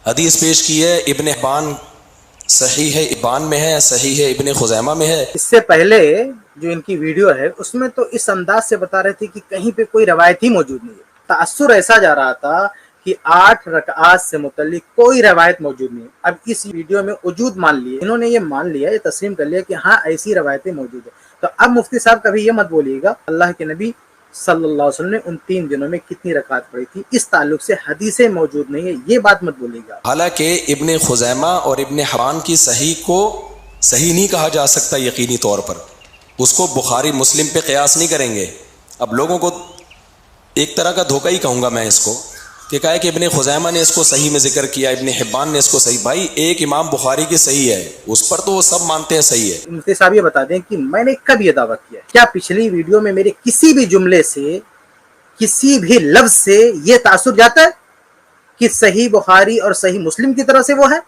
حدیث پیش کی ہے ابن حبان، صحیح ہے ابان میں ہے، صحیح ہے ابن خزیمہ میں ہے۔ اس سے پہلے جو ان کی ویڈیو ہے اس میں تو اس انداز سے بتا رہے تھے کہ کہیں پہ کوئی روایت ہی موجود نہیں ہے۔ تاثر ایسا جا رہا تھا کہ 8 رکعات سے متعلق کوئی روایت موجود نہیں ہے۔ اب اس ویڈیو میں وجود مان لیے، انہوں نے یہ مان لیا، یہ تسلیم کر لیا کہ ہاں ایسی روایتیں موجود ہیں۔ تو اب مفتی صاحب کبھی یہ مت بولیے گا اللہ کے نبی صلی اللہ علیہ وسلم نے ان 3 دنوں میں کتنی رکعت پڑھی تھی، اس تعلق سے حدیثیں موجود نہیں ہے، یہ بات مت بولیے گا۔ حالانکہ ابن خزیمہ اور ابن حبان کی صحیح کو صحیح نہیں کہا جا سکتا یقینی طور پر، اس کو بخاری مسلم پہ قیاس نہیں کریں گے۔ اب لوگوں کو ایک طرح کا دھوکہ ہی کہوں گا میں اس کو، کہ کہا ہے کہ ابن خزیمہ نے اس کو صحیح میں ذکر کیا، ابن حبان نے اس کو صحیح۔ بھائی ایک امام بخاری کی صحیح ہے، اس پر تو وہ سب مانتے ہیں صحیح ہے۔ مفتی صاحب یہ بتا دیں کہ میں نے کب یہ دعویٰ کیا ہے؟ کیا پچھلی ویڈیو میں میرے کسی بھی جملے سے، کسی بھی لفظ سے یہ تاثر جاتا ہے کہ صحیح بخاری اور صحیح مسلم کی طرح سے وہ ہے؟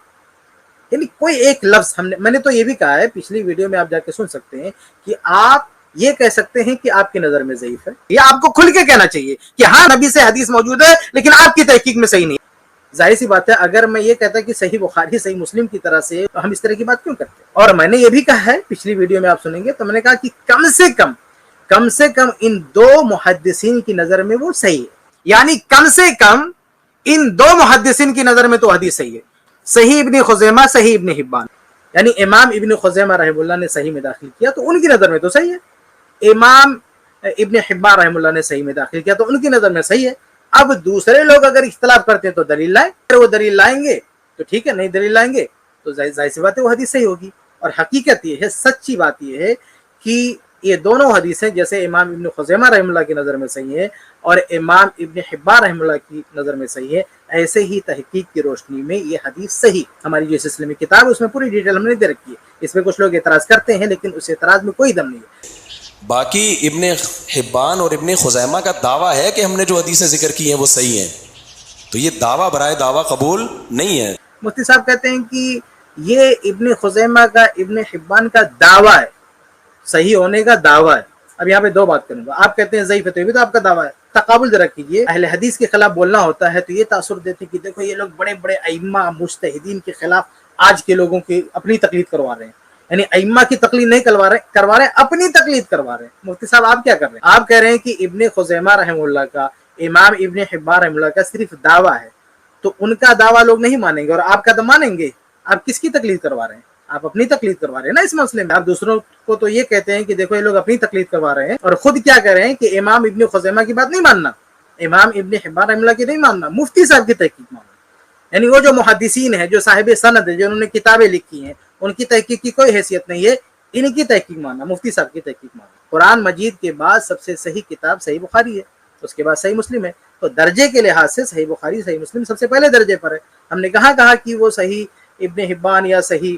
یعنی کوئی ایک لفظ میں نے تو یہ بھی کہا ہے پچھلی ویڈیو میں، آپ جا کے سن سکتے ہیں کہ آپ یہ کہہ سکتے ہیں کہ آپ کی نظر میں ضعیف ہے، یا آپ کو کھل کے کہنا چاہیے کہ ہاں نبی سے حدیث موجود ہے لیکن آپ کی تحقیق میں صحیح نہیں ہے۔ ظاہر سی بات ہے اگر میں یہ کہتا کہ صحیح بخاری صحیح مسلم کی طرح سے، تو ہم اس طرح کی بات کیوں کرتے ہیں؟ اور میں نے یہ بھی کہا ہے پچھلی ویڈیو میں، آپ سنیں گے تو میں نے کہا کہ کم سے کم ان 2 محدثین کی نظر میں وہ صحیح ہے، یعنی کم سے کم ان 2 محدثین کی نظر میں تو حدیث صحیح ہے۔ صحیح ابن خزیمہ، صحیح ابن حبان، یعنی امام ابن خزیمہ رحمہ اللہ نے صحیح میں داخل کیا تو ان کی نظر میں تو صحیح ہے، امام ابن حبان رحمہ اللہ نے صحیح میں داخل کیا تو ان کی نظر میں صحیح ہے۔ اب دوسرے لوگ اگر اختلاف کرتے ہیں تو دلیل لائیں، اگر وہ دلیل لائیں گے تو ٹھیک ہے، نہیں دلیل لائیں گے تو ظاہر سی بات ہے وہ حدیث صحیح ہوگی۔ اور حقیقت یہ ہے، سچی بات یہ ہے کہ یہ دونوں حدیثیں جیسے امام ابن خزیمہ رحمہ اللہ کی نظر میں صحیح ہے اور امام ابن حبان رحمہ اللہ کی نظر میں صحیح ہے، ایسے ہی تحقیق کی روشنی میں یہ حدیث صحیح، ہماری جو سلسلے میں کتاب ہے اس میں پوری ڈیٹیل ہم نے دے رکھی ہے۔ اس پہ کچھ لوگ اعتراض کرتے ہیں لیکن اس اعتراض میں کوئی دم نہیں ہے۔ باقی ابن حبان اور ابن خزیمہ کا دعویٰ ہے کہ ہم نے جو حدیثیں ذکر کی ہیں وہ صحیح ہیں، تو یہ دعویٰ برائے دعویٰ قبول نہیں ہے۔ مفتی صاحب کہتے ہیں کہ یہ ابن خزیمہ کا، ابن حبان کا دعویٰ ہے، صحیح ہونے کا دعویٰ ہے۔ اب یہاں پہ 2 بات کروں گا، آپ کہتے ہیں ضعیف ہے تو یہ بھی تو آپ کا دعویٰ ہے۔ تقابل ذرا کیجیے، اہل حدیث کے خلاف بولنا ہوتا ہے تو یہ تاثر دیتے کہ دیکھو یہ لوگ بڑے بڑے ائمہ مجتہدین کے خلاف آج کے لوگوں کی اپنی تقلید کروا رہے ہیں، یعنی ائمہ کی تقلید نہیں کروا رہے ہیں، اپنی تقلید کروا رہے ہیں۔ مفتی صاحب آپ کیا کر رہے ہیں؟ آپ کہہ رہے ہیں کہ ابن خزیمہ رحمہ اللہ کا، امام ابن حبان رحمہ اللہ کا صرف دعویٰ ہے، تو ان کا دعویٰ لوگ نہیں مانیں گے اور آپ کا تو مانیں گے۔ آپ کس کی تقلید کروا رہے ہیں؟ آپ اپنی تقلید کروا رہے ہیں نا اس مسئلے میں۔ آپ دوسروں کو تو یہ کہتے ہیں کہ دیکھو یہ لوگ اپنی تقلید کروا رہے ہیں، اور خود کیا کہہ رہے ہیں کہ امام ابن خزیمہ کی بات نہیں ماننا، امام ابن حبان رحمہ اللہ کی نہیں ماننا، مفتی صاحب کی تحقیق ماننا۔ یعنی وہ جو محدثین ہیں، جو صاحب سند ہیں، جو انہوں نے کتابیں لکھی ہیں، ان کی تحقیق کی کوئی حیثیت نہیں ہے، ان کی تحقیق ماننا، مفتی صاحب کی تحقیق ماننا۔ قرآن مجید کے بعد سب سے صحیح کتاب صحیح بخاری ہے، اس کے بعد صحیح مسلم ہے، تو درجے کے لحاظ سے صحیح بخاری صحیح مسلم سب سے پہلے درجے پر ہے۔ ہم نے کہا کہ وہ صحیح ابن حبان یا صحیح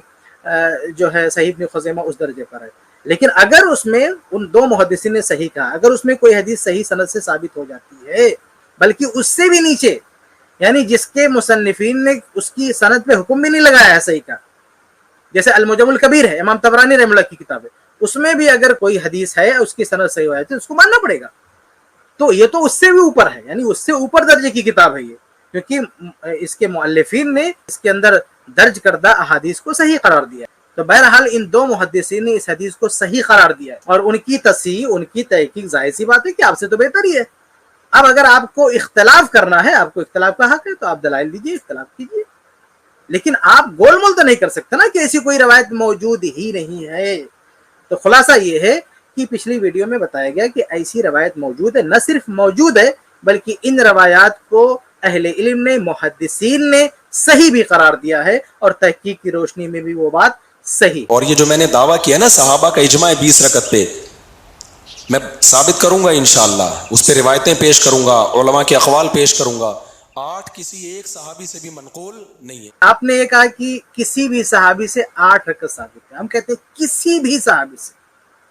جو ہے صحیح ابن خزیمہ اس درجے پر ہے، لیکن اگر اس میں ان 2 محدثین نے صحیح کہا، اگر اس میں کوئی حدیث صحیح سند سے ثابت ہو جاتی ہے، بلکہ اس سے بھی نیچے، یعنی جس کے مصنفین نے اس کی سند پہ حکم بھی نہیں لگایا ہے صحیح کا، جیسے المعجم الکبیر ہے امام طبرانی رحمہ اللہ کی کتاب ہے، اس میں بھی اگر کوئی حدیث ہے اس کی سند صحیح ہو جاتی ہے اس کو ماننا پڑے گا۔ تو یہ تو اس سے بھی اوپر ہے، یعنی اس سے اوپر درجے کی کتاب ہے یہ، کیونکہ اس کے مؤلفین نے اس کے اندر درج کردہ احادیث کو صحیح قرار دیا ہے۔ تو بہرحال ان 2 محدثین نے اس حدیث کو صحیح قرار دیا ہے، اور ان کی تصحیح، ان کی تحقیق ظاہر سی بات ہے کہ آپ سے تو بہتر ہی ہے۔ اب اگر آپ کو اختلاف کرنا ہے، آپ کو اختلاف کا حق ہے، تو آپ دلائل دیجیے، اختلاف کیجیے، لیکن آپ گول مول تو نہیں کر سکتے نا کہ ایسی کوئی روایت موجود ہی نہیں ہے۔ تو خلاصہ یہ ہے کہ پچھلی ویڈیو میں بتایا گیا کہ ایسی روایت موجود ہے، نہ صرف موجود ہے بلکہ ان روایات کو اہل علم نے، محدثین نے صحیح بھی قرار دیا ہے، اور تحقیق کی روشنی میں بھی وہ بات صحیح۔ اور یہ جو میں نے دعویٰ کیا نا صحابہ کا اجماع 20 رکعت پہ، میں ثابت کروں گا انشاءاللہ، اس پہ روایتیں پیش کروں گا، علماء کے اقوال پیش کروں گا۔ 8 کسی ایک صحابی سے بھی منقول نہیں ہے۔ آپ نے یہ کہا کہ کسی بھی صحابی سے 8 رکعت ثابت ہے، ہم کہتے ہیں کسی بھی صحابی سے،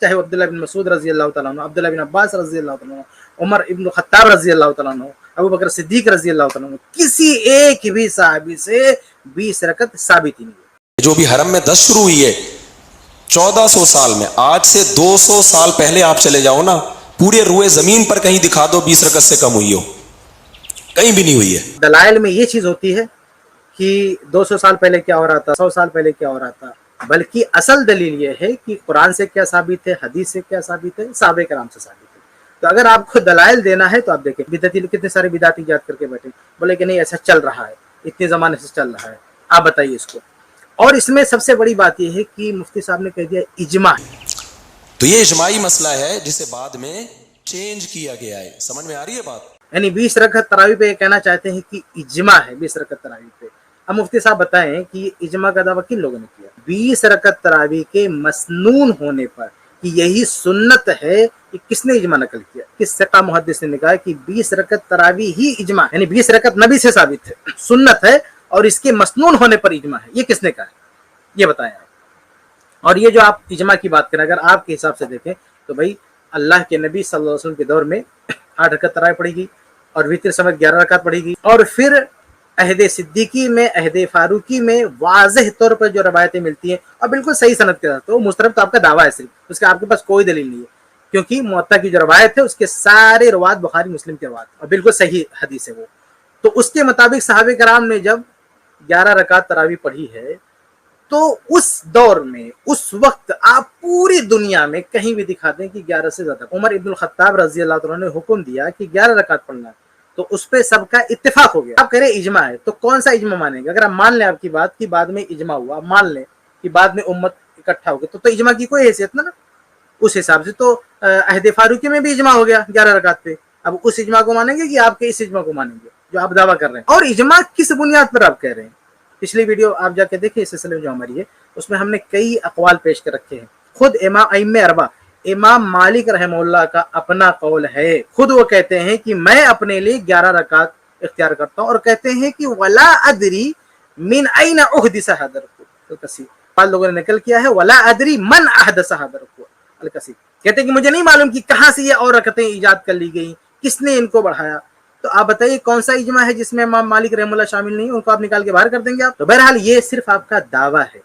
چاہے وہ عبداللہ بن مسعود رضی اللہ تعالیٰ عنہ، عبداللہ بن عباس رضی اللہ تعالیٰ عنہ، عمر ابن خطاب رضی اللہ تعالیٰ عنہ، ابو بکر صدیق رضی اللہ تعالیٰ عنہ، کسی ایک بھی صحابی سے 20 رکعت ثابت ہی نہیں ہے۔ جو بھی حرم میں 10 شروع ہوئی ہے 1400 سال میں، آج سے 200 سال پہلے آپ چلے جاؤ نا، پورے روئے زمین پر کہیں دکھا دو 20 رکعت سے کم ہوئی ہو، کہیں بھی نہیں ہوئی ہے۔ دلائل میں یہ چیز ہوتی ہے کہ 200 سال پہلے کیا ہو رہا تھا، 100 سال پہلے کیا ہو رہا تھا، بلکہ اصل دلیل یہ ہے کہ قرآن سے کیا ثابت ہے، حدیث سے کیا ثابت ہے، صحابہ کرام سے ثابت ہے۔ تو اگر آپ کو دلائل دینا ہے تو آپ دیکھیں بدعتی کتنے سارے بدعت ایجاد کر کے بیٹھے، بولے کہ نہیں ایسا چل رہا ہے، اتنے زمانے سے چل رہا ہے، آپ بتائیے اس کو۔ اور اس میں سب سے بڑی بات یہ ہے کہ مفتی صاحب نے کہہ دیا اجماع ہے، تو یہ اجماعی مسئلہ ہے جسے بعد میں چینج کیا گیا ہے، سمجھ میں آ رہی ہے بات؟ یعنی 20 رکعت تراویح پہ یہ کہنا چاہتے ہیں کہ اجماع ہے 20 رکعت تراویح پہ۔ اب مفتی صاحب بتائیں کہ یہ اجماع کا دعویٰ کن لوگوں نے کیا؟ 20 رکعت تراویح کے مسنون ہونے پر کہ یہی سنت ہے، یہ کس نے اجماع نقل کیا؟ کس ثقہ محدث نے کہا کہ 20 رکعت تراویح ہی اجماع، یعنی 20 رکعت نبی سے ثابت ہے، سنت ہے، اور اس کے مسنون ہونے پر اجماع ہے، یہ کس نے کہا ہے؟ یہ بتائیں آپ۔ اور یہ جو آپ اجماع کی بات کریں، اگر آپ کے حساب سے دیکھیں تو بھائی اللہ کے نبی صلی اللہ علیہ وسلم کے دور میں 8 رکعت تراویح پڑھی گئی، اور وتر سمیت 11 رکعت پڑھی گئی، اور پھر عہد صدیقی میں، عہد فاروقی میں واضح طور پر جو روایتیں ملتی ہیں اور بالکل صحیح سند کے ساتھ، تو مسترب تو آپ کا دعویٰ ہے، صرف اس کا آپ کے پاس کوئی دلیل نہیں ہے، کیونکہ موطا کی جو روایت ہے اس کے سارے روایت بخاری مسلم کے روایت اور بالکل صحیح حدیث ہے وہ۔ تو اس کے مطابق صحابہ کرام نے جب 11 رکعت تراویح پڑھی ہے تو اس دور میں اس وقت آپ پوری دنیا میں کہیں بھی دکھا دیں کہ 11 سے زیادہ، عمر ابن الخطاب رضی اللہ عنہ نے حکم دیا کہ 11 رکعت پڑھنا ہے، تو اس پہ سب کا اتفاق ہو گیا۔ آپ کہہ رہے اجماع ہے، تو کون سا اجماع مانیں گے؟ اگر آپ مان لیں آپ کی بات کہ بعد میں اجماع ہوا، مان لیں کہ بعد میں امت اکٹھا ہو گئی، تو اجماع کی کوئی حیثیت نہ، اس حساب سے تو عہد فاروقی میں بھی اجماع ہو گیا 11 رکعت پہ۔ اب اس اجماع کو مانیں گے کہ آپ کے اس اجماع کو مانیں گے جو آپ دعویٰ کر رہے ہیں؟ اور اجماع کس بنیاد پر آپ کہہ رہے ہیں؟ پچھلی ویڈیو آپ جا کے دیکھیں اس سلسلے میں جو ہماری ہے، اس میں ہم نے کئی اقوال پیش کر رکھے ہیں۔ خود ائمہ اربعہ، امام مالک رحمہ اللہ کا اپنا قول ہے، خود وہ کہتے ہیں کہ میں اپنے لیے 11 رکعت اختیار کرتا ہوں، اور کہتے ہیں کہ ولا ادری من اين احدث هذا الكثير، بعض لوگوں نے نقل کیا ہے ولا ادری من احدث هذا الكثير، کہتے ہیں کہ مجھے نہیں معلوم کہ کہاں سے یہ اور رکعتیں ایجاد کر لی گئی، کس نے ان کو بڑھایا۔ تو آپ بتائیے کون سا اجماع ہے جس میں امام مالک رحمہ اللہ شامل نہیں، ان کو آپ نکال کے باہر کر دیں گے آپ؟ تو بہرحال یہ صرف آپ کا دعویٰ ہے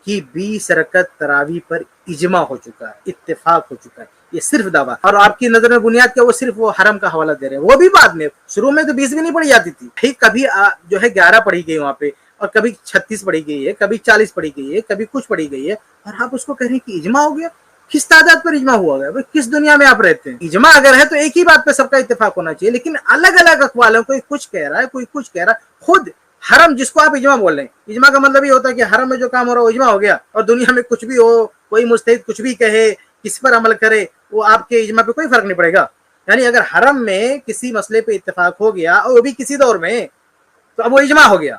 کہ 20 رکعت تراویح پر اجماع ہو چکا ہے، اتفاق ہو چکا ہے، یہ صرف دعویٰ۔ اور آپ کی نظر میں بنیاد کیا؟ وہ صرف وہ حرم کا حوالہ دے رہے ہیں، وہ بھی بعد میں، شروع میں تو 20 بھی نہیں پڑھی جاتی تھی، کبھی جو ہے 11 پڑھی گئی وہاں پہ، اور کبھی 36 پڑھی گئی ہے، کبھی 40 پڑھی گئی ہے، کبھی کچھ پڑھی گئی ہے، اور آپ اس کو کہہ رہے ہیں کہ اجماع ہو گیا۔ کس تعداد پر اجماع ہوا گیا؟ کس دنیا میں آپ رہتے ہیں؟ اجماع اگر ہے تو ایک ہی بات پہ سب کا اتفاق ہونا چاہیے، لیکن الگ الگ اقوال ہیں، کوئی کچھ کہہ رہا ہے، کوئی کچھ کہہ رہا ہے۔ خود حرم جس کو آپ اجماع بول رہے ہیں، اجماع کا مطلب یہ ہوتا ہے کہ حرم میں جو کام ہو رہا ہے وہ اجماع ہو گیا، اور دنیا میں کچھ بھی ہو، کوئی مجتہد کچھ بھی کہے، کس پر عمل کرے، وہ آپ کے اجماع پہ کوئی فرق نہیں پڑے گا۔ یعنی اگر حرم میں کسی مسئلے پہ اتفاق ہو گیا اور وہ بھی کسی دور میں، تو اب وہ اجماع ہو گیا۔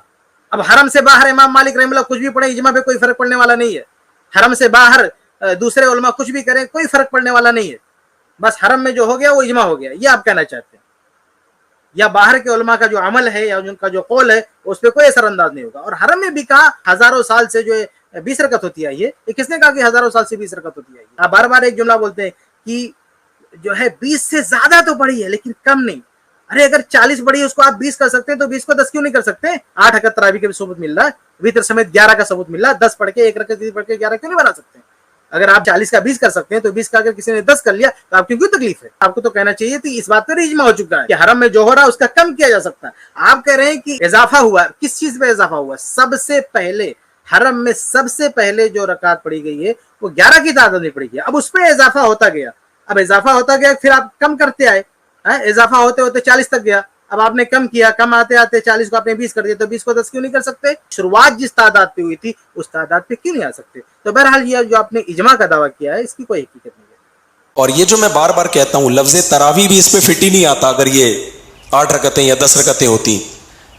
اب حرم سے باہر امام مالک رحمہ اللہ کچھ بھی پڑھے، اجماع پہ کوئی فرق پڑنے والا نہیں ہے۔ حرم سے باہر دوسرے علماء کچھ بھی کریں، کوئی فرق پڑنے والا نہیں ہے، بس حرم میں جو ہو گیا وہ اجماع ہو گیا، یہ آپ کہنا چاہتے ہیں؟ یا باہر کے علماء کا جو عمل ہے یا ان کا جو قول ہے اس پہ کوئی اثر انداز نہیں ہوگا۔ اور حرم میں بھی کہا ہزاروں سال سے جو 20 رکعت ہوتی آئی ہے، یہ کس نے کہا کہ ہزاروں سال سے 20 رکعت ہوتی آئی ہے؟ آپ بار بار ایک جملہ بولتے ہیں کہ جو ہے 20 سے زیادہ تو پڑھی ہے لیکن کم نہیں۔ ارے اگر 40 پڑھی ہے اس کو آپ 20 کر سکتے ہیں تو 20 کو 10 کیوں نہیں کر سکتے؟ 8 رکعت تراویح کا بھی ثبوت مل رہا ہے، وتر سمیت 11 کا ثبوت مل رہا ہے، 10 پڑھ کے 1 رکعت پڑھ کے 11 کیوں نہیں بنا سکتے؟ اگر آپ 40 کا 20 کر سکتے ہیں تو 20 کا اگر کسی نے 10 کر لیا تو آپ کی کیوں تکلیف ہے؟ آپ کو تو کہنا چاہیے تھی اس بات پر اجماع ہو چکا ہے کہ حرم میں جو ہو رہا ہے اس کا کم کیا جا سکتا ہے۔ آپ کہہ رہے ہیں کہ اضافہ ہوا، کس چیز پہ اضافہ ہوا؟ سب سے پہلے حرم میں سب سے پہلے جو رکعت پڑھی گئی ہے وہ 11 کی تعداد میں پڑھی گئی، اب اس پہ اضافہ ہوتا گیا، اب اضافہ ہوتا گیا، پھر آپ کم کرتے آئے، اضافہ ہوتے ہوتے 40 تک گیا، اب آپ نے کم کیا، کم آتے آتے 40 کو آپ نے 20 کر دیا، تو 20 کو 10 کیوں نہیں کر سکتے؟ شروعات جس تعداد پہ ہوئی تھی اس تعداد پہ کیوں نہیں آ سکتے؟ تو بہرحال یہ جو آپ نے اجماع کا دعویٰ کیا ہے اس کی کوئی حقیقت نہیں ہے۔ اور یہ جو میں بار بار کہتا ہوں لفظ تراویح بھی اس پہ فٹ ہی نہیں آتا، اگر یہ 8 رکعتیں یا 10 رکعتیں ہوتی،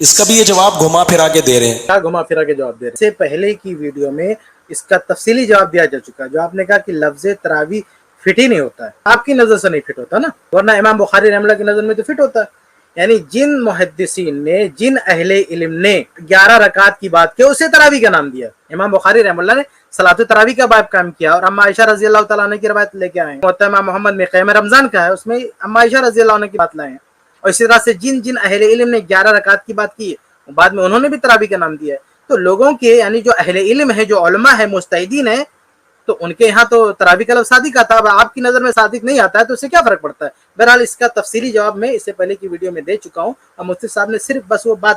اس کا بھی یہ جواب گھما پھرا کے دے رہے ہیں۔ کیا گھما پھرا کے جواب دے رہے ہیں؟ اس سے پہلے کی ویڈیو میں اس کا تفصیلی جواب دیا جا چکا ہے، جو آپ نے کہا کہ لفظ تراویح فٹ ہی نہیں ہوتا ہے، آپ کی نظر سے نہیں فٹ ہوتا نا، ورنہ امام بخاری رحمہ اللہ کی نظر میں تو فٹ ہوتا ہے۔ یعنی جن محدثین نے، جن اہل علم نے 11 رکعت کی بات کی اسے تراویح کا نام دیا۔ امام بخاری رحمہ اللہ نے صلاۃ تراویح کا باب قائم کیا، اور اما عائشہ رضی اللہ تعالیٰ عنہ کی روایت لے کے آئے ہیں، موطا امام محمد میں قیام رمضان کا ہے، اس میں اما عائشہ رضی اللہ عنہ کی بات لائے ہیں۔ اور اسی طرح سے جن جن اہل علم نے 11 رکعت کی بات کی ہے بعد میں انہوں نے بھی تراویح کا نام دیا ہے۔ تو لوگوں کے یعنی جو اہل علم ہے، جو علماء ہے، مجتہدین ہیں، تو ان کے یہاں تو تراویح کا لفظ صادق آتا ہے، آپ کی نظر میں صادق نہیں آتا ہے تو اس سے کیا فرق پڑتا ہے؟ بہرحال اس کا تفصیلی جواب میں اس سے پہلے کی ویڈیو میں دے چکا ہوں، اور مفتی صاحب نے صرف بس وہ بات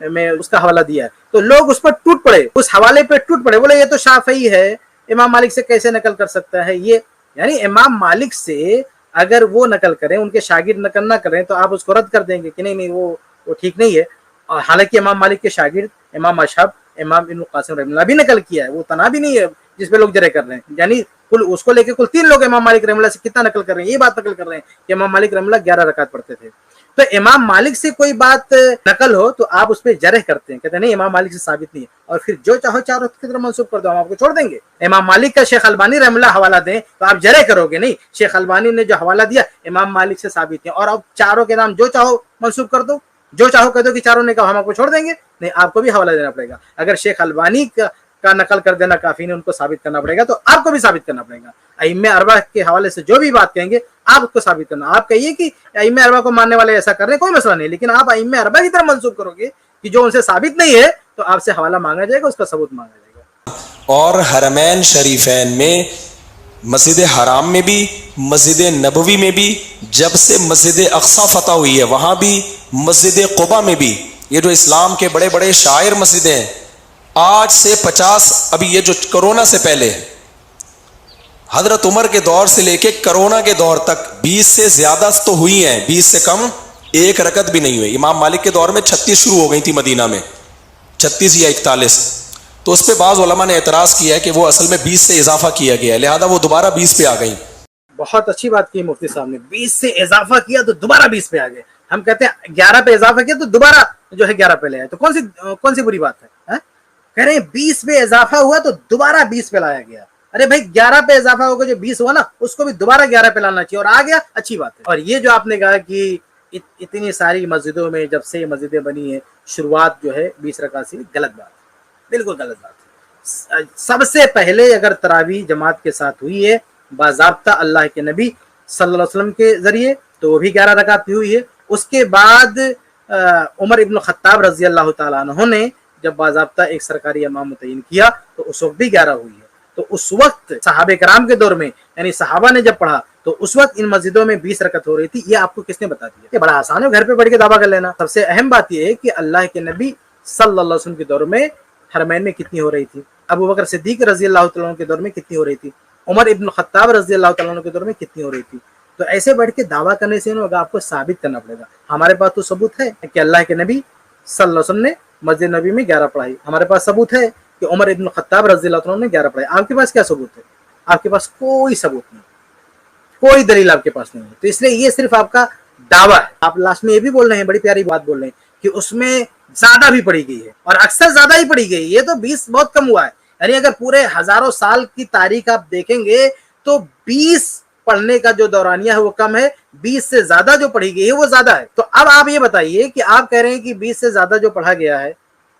میں اس کا حوالہ دیا ہے تو لوگ اس پر ٹوٹ پڑے, اس حوالے پہ ٹوٹ پڑے, بولے یہ تو شافعی ہے, امام مالک سے کیسے نقل کر سکتا ہے یہ. یعنی امام مالک سے اگر وہ نقل کریں, ان کے شاگرد نقل نہ کریں تو آپ اس کو رد کر دیں گے کہ نہیں وہ ٹھیک نہیں ہے. اور حالانکہ امام مالک کے شاگرد امام اشہب, امام ابن القاسم رحمہ اللہ بھی نقل کیا ہے, وہ تنہا بھی نہیں ہے جس پہ لوگ جرح کر رہے ہیں. یعنی کل اس کو لے کے کل 3 لوگ امام مالک رحمہ اللہ سے کتنا نقل کر رہے ہیں, یہ بات نقل کر رہے ہیں کہ امام مالک رحمہ اللہ 11 رکعت پڑھتے تھے. تو امام مالک سے کوئی بات نقل ہو تو آپ اس پہ جرح کرتے ہیں, کہتے ہیں نہیں امام مالک سے ثابت نہیں ہے, اور پھر جو چاہو چاروں کی طرف منسوب کر دو, ہم آپ کو چھوڑ دیں گے. امام مالک کا شیخ البانی رحمہ اللہ حوالہ دیں تو آپ جرح کرو گے, نہیں شیخ البانی نے جو حوالہ دیا امام مالک سے ثابت ہے, اور اب چاروں کے نام جو چاہو منسوب کر دو, جو چاہو کہہ دو کہ چاروں نے کہا, ہم آپ کو چھوڑ دیں گے. نہیں, آپ کو بھی حوالہ دینا پڑے گا. اگر شیخ البانی کا نقل کر دینا کافی نہیں, ان کو ثابت کرنا پڑے گا, تو آپ کو بھی ثابت کرنا پڑے گا. ائمہ اربعہ کے حوالے سے جو بھی بات کہیں گے آپ اس کو ثابت کرنا. آپ کہیے کہ ائمہ اربعہ کو ماننے والے ایسا کر رہے ہیں, کوئی مسئلہ نہیں, لیکن آپ ائمہ اربعہ کی طرف منسوب کرو گے کہ جو ان سے ثابت نہیں ہے تو آپ سے حوالہ مانگا جائے گا, اس کا ثبوت مانگا جائے گا. اور حرمین شریفین میں, مسجد حرام میں بھی, مسجد نبوی میں بھی, جب سے مسجد اقصی فتح ہوئی ہے وہاں بھی, مسجد قباء میں بھی, یہ جو اسلام کے بڑے بڑے شاعر مسجدیں ہیں, آج سے 50, ابھی یہ جو کرونا سے پہلے حضرت عمر کے دور سے لے کے کرونا کے دور تک 20 سے زیادہ تو ہوئی ہیں, 20 سے کم ایک رکعت بھی نہیں ہوئی. امام مالک کے دور میں 36 شروع ہو گئی تھی مدینہ میں, 36 یا 41. تو اس پہ بعض علماء نے اعتراض کیا ہے کہ وہ اصل میں 20 سے اضافہ کیا گیا ہے, لہذا وہ دوبارہ 20 پہ آ گئی. بہت اچھی بات کی مفتی صاحب نے, 20 سے اضافہ کیا تو دوبارہ 20 پہ آ گئے. ہم کہتے ہیں 11 پہ اضافہ کیا تو دوبارہ جو ہے 11 پہ لے آئے, تو کون سی بری بات ہے. کہہ رہے ہیں 20 پہ اضافہ ہوا تو دوبارہ 20 پہ لایا گیا. ارے بھائی 11 پہ اضافہ ہوگا, جو 20 ہوا نا اس کو بھی دوبارہ 11 پہ لانا چاہیے, اور آ گیا اچھی بات ہے. اور یہ جو آپ نے کہا کہ اتنی ساری مسجدوں میں جب سے مسجدیں بنی ہیں شروعات جو ہے 20 رکعت سے, غلط بات ہے, بالکل غلط بات ہے. سب سے پہلے اگر تراویح جماعت کے ساتھ ہوئی ہے باضابطہ اللہ کے نبی صلی اللہ علیہ وسلم کے ذریعے تو وہ بھی 11 رکعت کی ہوئی ہے. اس کے بعد عمر ابن الخطاب رضی اللہ تعالیٰ عنہ نے جب باضابطہ ایک سرکاری امام متعین کیا تو اس وقت بھی 11 ہوئی ہے. تو اس وقت صحابہ کرام کے دور میں, یعنی صحابہ نے جب پڑھا تو اس وقت ان مسجدوں میں 20 رکعت ہو رہی تھی. یہ آپ کو کس نے بتا دیا؟ یہ بڑا آسان ہے, گھر پہ پڑھ کے دعویٰ کر لینا. سب سے اہم بات یہ ہے کہ اللہ کے نبی صلی اللہ علیہ وسلم کے دور میں حرمین میں کتنی ہو رہی تھی, ابو بکر صدیق رضی اللہ تعالیٰ عنہ کے دور میں کتنی ہو رہی تھی, عمر ابن الخطاب رضی اللہ تعالیٰ عنہ کے دور میں کتنی ہو رہی تھی. تو ایسے بیٹھ کے دعویٰ کرنے سے نہیں ہوگا, آپ کو ثابت کرنا پڑے گا. ہمارے پاس تو ثبوت ہے کہ اللہ کے نبی صلی اللہ علیہ وسلم نے مسجد نبی میں 11 پڑھائی. ہمارے پاس ثبوت ہے کہ عمر ابن الخطاب رضی اللہ عنہ نے 11 پڑھائی. آپ کے پاس کیا ثبوت ہے؟ آپ کے پاس کوئی ثبوت نہیں, کوئی دلیل آپ کے پاس نہیں ہے. تو اس لیے یہ صرف آپ کا دعویٰ ہے. آپ لاسٹ میں یہ بھی بول رہے ہیں, بڑی پیاری بات بول رہے ہیں کہ اس میں زیادہ بھی پڑھی گئی ہے, اور اکثر زیادہ ہی پڑھی گئی. یہ تو 20 بہت کم ہوا ہے. یعنی اگر پورے ہزاروں سال کی تاریخ آپ دیکھیں گے تو 20 پڑھنے کا جو دورانیہ ہے وہ کم ہے, 20 سے زیادہ جو پڑھی گئی ہے وہ زیادہ ہے. تو اب آپ یہ بتائیے کہ آپ کہہ رہے ہیں کہ 20 سے زیادہ جو پڑھا گیا ہے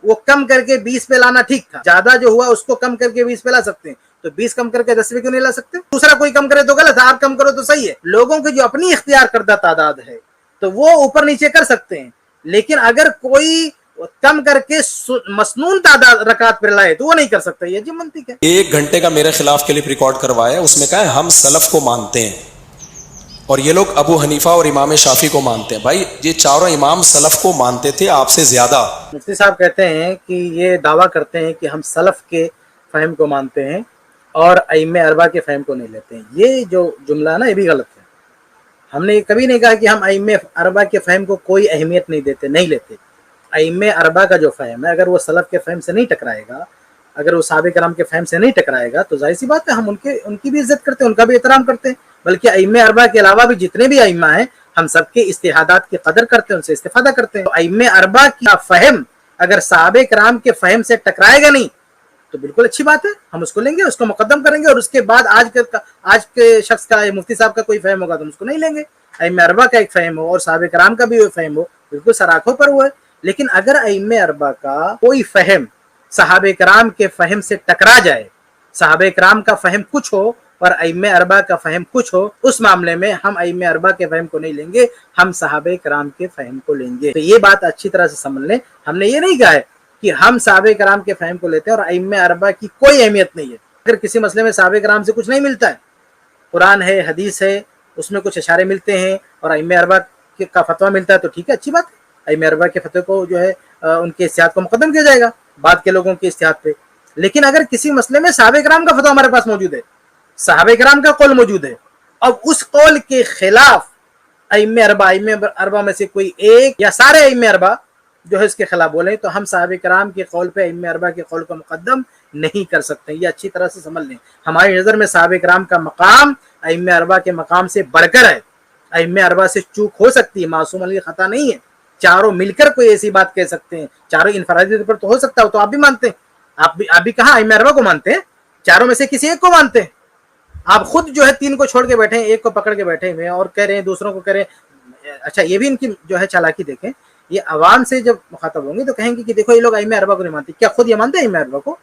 وہ کم کر کے 20 پہ لانا ٹھیک تھا, زیادہ جو ہوا اس کو کم کر کے 20 پہ لا سکتے ہیں, تو 20 کم کر کے 10 پہ کیوں نہیں لا سکتے؟ دوسرا کوئی کم کرے تو غلط ہے, آپ کم کرو تو صحیح ہے. لوگوں کی جو اپنی اختیار کردہ تعداد ہے تو وہ اوپر نیچے کر سکتے ہیں, لیکن اگر کوئی کم کر کے مسنون تعداد رکعت پہ لائے تو وہ نہیں کر سکتا. یہ جی منطق ہے. 1 گھنٹے کا میرے خلاف کلپ ریکارڈ کروایا, اس میں کہا ہے ہم سلف کو مانتے ہیں, اور یہ لوگ ابو حنیفہ اور امام شافعی کو مانتے ہیں. بھائی یہ چاروں امام سلف کو مانتے تھے آپ سے زیادہ. مفتی صاحب کہتے ہیں کہ یہ دعویٰ کرتے ہیں کہ ہم سلف کے فہم کو مانتے ہیں اور ائمہ اربعہ کے فہم کو نہیں لیتے ہیں. یہ جو جملہ نا یہ بھی غلط ہے. ہم نے کبھی نہیں کہا کہ ہم ائمہ اربعہ کے فہم کو کوئی اہمیت نہیں دیتے, نہیں لیتے. ائمہ اربعہ کا جو فہم ہے اگر وہ سلف کے فہم سے نہیں ٹکرائے گا, اگر وہ صحابہ کرام کے فہم سے نہیں ٹکرائے گا تو ظاہر سی بات ہے ہم ان کی بھی عزت کرتے ہیں, ان کا بھی احترام کرتے ہیں. بلکہ ائمہ اربعہ کے علاوہ بھی جتنے بھی ائمہ ہیں ہم سب کے اجتہادات کی قدر کرتے ہیں, ان سے استفادہ کرتے ہیں. تو ائمہ اربعہ کا فہم اگر صحابہ کرام کے فہم سے ٹکرائے گا نہیں تو بالکل اچھی بات ہے, ہم اس کو لیں گے, اس کو مقدم کریں گے, اور اس کے بعد آج کے شخص کا مفتی صاحب کا کوئی فہم ہوگا تو ہم اس کو نہیں لیں گے. ائمہ اربعہ کا ایک فہم ہو اور صحابہ کرام کا بھی فہم ہو, بالکل سر آنکھوں پر ہوا ہے. لیکن اگر ائمہ اربعہ کا کوئی فہم صحابہ کرام کے فہم سے ٹکرا جائے, صحابہ کرام کا فہم کچھ ہو اور ائمہ اربعہ کا فہم کچھ ہو, اس معاملے میں ہم ائمہ اربعہ کے فہم کو نہیں لیں گے, ہم صحابہ کرام کے فہم کو لیں گے. تو یہ بات اچھی طرح سے سمجھ لیں. ہم نے یہ نہیں کہا ہے کہ ہم صحابہ کرام کے فہم کو لیتے ہیں اور ائمہ اربعہ کی کوئی اہمیت نہیں ہے. اگر کسی مسئلے میں صحابہ کرام سے کچھ نہیں ملتا ہے, قرآن ہے, حدیث ہے, اس میں کچھ اشارے ملتے ہیں اور ائمہ اربعہ کا فتویٰ ملتا ہے تو ٹھیک ہے, اچھی بات ہے. ائمہ اربعہ کے فتوے کو جو ہے ان کے اجتہاد کو مقدم کیا جائے گا بعد کے لوگوں کے اجتہاد پہ. لیکن اگر کسی مسئلے میں صحابہ کرام کا فتویٰ ہمارے پاس موجود ہے, صحابہ کرام کا قول موجود ہے, اب اس قول کے خلاف ائمہ اربعہ میں سے کوئی ایک یا سارے ائمہ اربعہ جو ہے اس کے خلاف بولیں, تو ہم صحابہ کرام کے قول پہ ائمہ اربعہ کے قول کو مقدم نہیں کر سکتے. یہ اچھی طرح سے سمجھ لیں, ہماری نظر میں صحابہ کرام کا مقام ائمہ اربعہ کے مقام سے بڑھ کر ہے. ائمہ اربعہ سے چوک ہو سکتی ہے, معصوم علی خطا نہیں ہے, چاروں مل کر کوئی ایسی بات کہہ سکتے ہیں, چاروں انفرادی طور پر تو ہو سکتا ہے, تو آپ بھی مانتے ہیں, آپ بھی کہاں ائمہ اربعہ کو مانتے ہیں, چاروں میں سے کسی ایک کو مانتے ہیں. آپ خود جو ہے 3 کو چھوڑ کے بیٹھے ہیں, ایک کو پکڑ کے بیٹھے ہوئے ہیں اور کہہ رہے ہیں دوسروں کو کہہ رہے ہیں. اچھا یہ بھی ان کی جو ہے چالاکی دیکھیں, یہ عوام سے جب مخاطب ہوں گے تو کہیں گے کہ دیکھو یہ لوگ ائمہ اربعہ کو نہیں مانتے. کیا خود یہ مانتے ہیں ائمہ اربعہ کو؟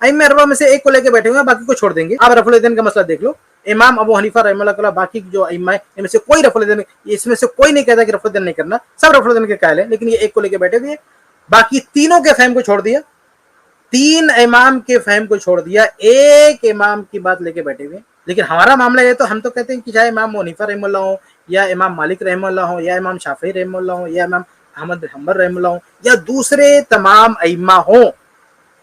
ائمہ اربعہ میں سے ایک کو لے کے بیٹھے ہوئے ہیں, باقی کو چھوڑ دیں گے. آپ رفع الیدین کا مسئلہ دیکھ لو, امام ابو حنیفہ رحمہ اللہ تعالیٰ, باقی جو ائمہ ہیں ان میں سے کوئی رفع الیدین, اس میں سے کوئی نہیں کہتا کہ رفع الیدین نہیں کرنا, سب رفع الیدین کے قائل ہیں, لیکن یہ ایک کو لے کے بیٹھے ہوئے, باقی تینوں کے فہم کو چھوڑ دیا, 3 امام کے فہم کو چھوڑ دیا, ایک امام کی بات لے کے بیٹھے ہوئے. لیکن ہمارا معاملہ یہ تو ہم تو کہتے ہیں کہ چاہے امام ابو حنیفہ رحمہ اللہ ہو, یا امام مالک رحمہ اللہ ہو, یا امام شافعی رحمہ اللہ ہو, یا امام احمد بن حنبل رحمہ اللہ ہو, یا دوسرے تمام ائمہ ہوں,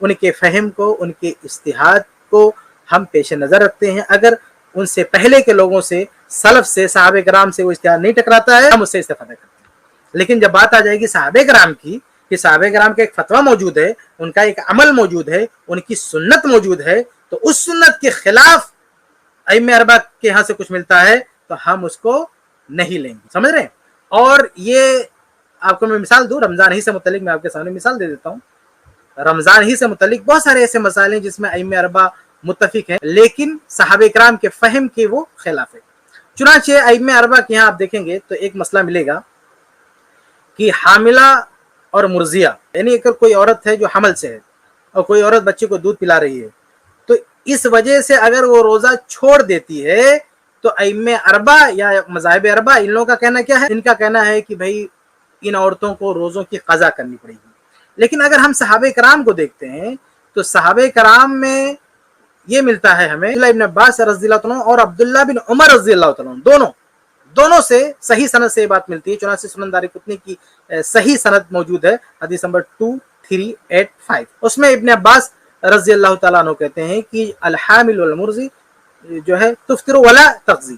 ان کے فہم کو, ان کے اجتہاد کو ہم پیش نظر رکھتے ہیں. اگر ان سے پہلے کے لوگوں سے, سلف سے, صحابہ کرام سے وہ اجتہاد نہیں ٹکراتا ہے, ہم اس سے استفادہ کرتے ہیں. لیکن جب بات آ جائے گی صحابہ کرام کی, کہ صحابہ کرام کا ایک فتویٰ موجود ہے, ان کا ایک عمل موجود ہے, ان کی سنت موجود ہے, تو اس سنت کے خلاف ائمہ اربعہ کے ہاں سے کچھ ملتا ہے تو ہم اس کو نہیں لیں گے. سمجھ رہے ہیں؟ اور یہ آپ کو میں مثال دوں, رمضان ہی سے متعلق میں آپ کے سامنے مثال دے دیتا ہوں. رمضان ہی سے متعلق بہت سارے ایسے مسائل ہیں جس میں ائمہ اربعہ متفق ہیں, لیکن صحابہ کرام کے فہم کے وہ خلاف ہے. چنانچہ ائمہ اربعہ کے یہاں آپ دیکھیں گے تو ایک مسئلہ ملے گا کہ حاملہ اور مرضیہ, یعنی اگر کوئی عورت ہے جو حمل سے ہے اور کوئی عورت بچے کو دودھ پلا رہی ہے, تو اس وجہ سے اگر وہ روزہ چھوڑ دیتی ہے تو ائمہ اربعہ یا مذاہب اربعہ, ان لوگوں کا کہنا کیا ہے؟ ان کا کہنا ہے کہ بھائی ان عورتوں کو روزوں کی قضا کرنی پڑے گی. لیکن اگر ہم صحابہ کرام کو دیکھتے ہیں تو صحابہ کرام میں یہ ملتا ہے ہمیں, عبداللہ ابن عباس رضی اللہ عنہ اور عبداللہ بن عمر رضی اللہ عنہ دونوں سے صحیح سند سے یہ بات ملتی ہے. چنانچہ سنن دارقطنی کی صحیح سند موجود ہے, حدیث نمبر 2385. اس میں ابن عباس رضی اللہ تعالیٰ عنہ کہتے ہیں کہ الحامل والمرضی جو ہے تفطر ولا تقضی,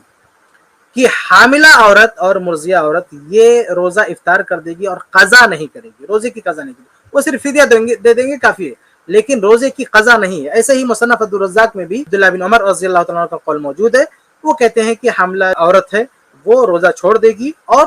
کہ حاملہ عورت اور مرضیہ عورت یہ روزہ افطار کر دے گی اور قضا نہیں کرے گی, روزے کی قضا نہیں کرے گی, وہ صرف فدیہ دے دیں گے کافی ہے, لیکن روزے کی قضا نہیں ہے. ایسے ہی مصنف عبدالرزاق میں بھی عبداللہ بن عمر رضی اللہ تعالیٰ عنہ کا قول موجود ہے, وہ کہتے ہیں کہ حاملہ عورت ہے وہ روزہ چھوڑ دے گی اور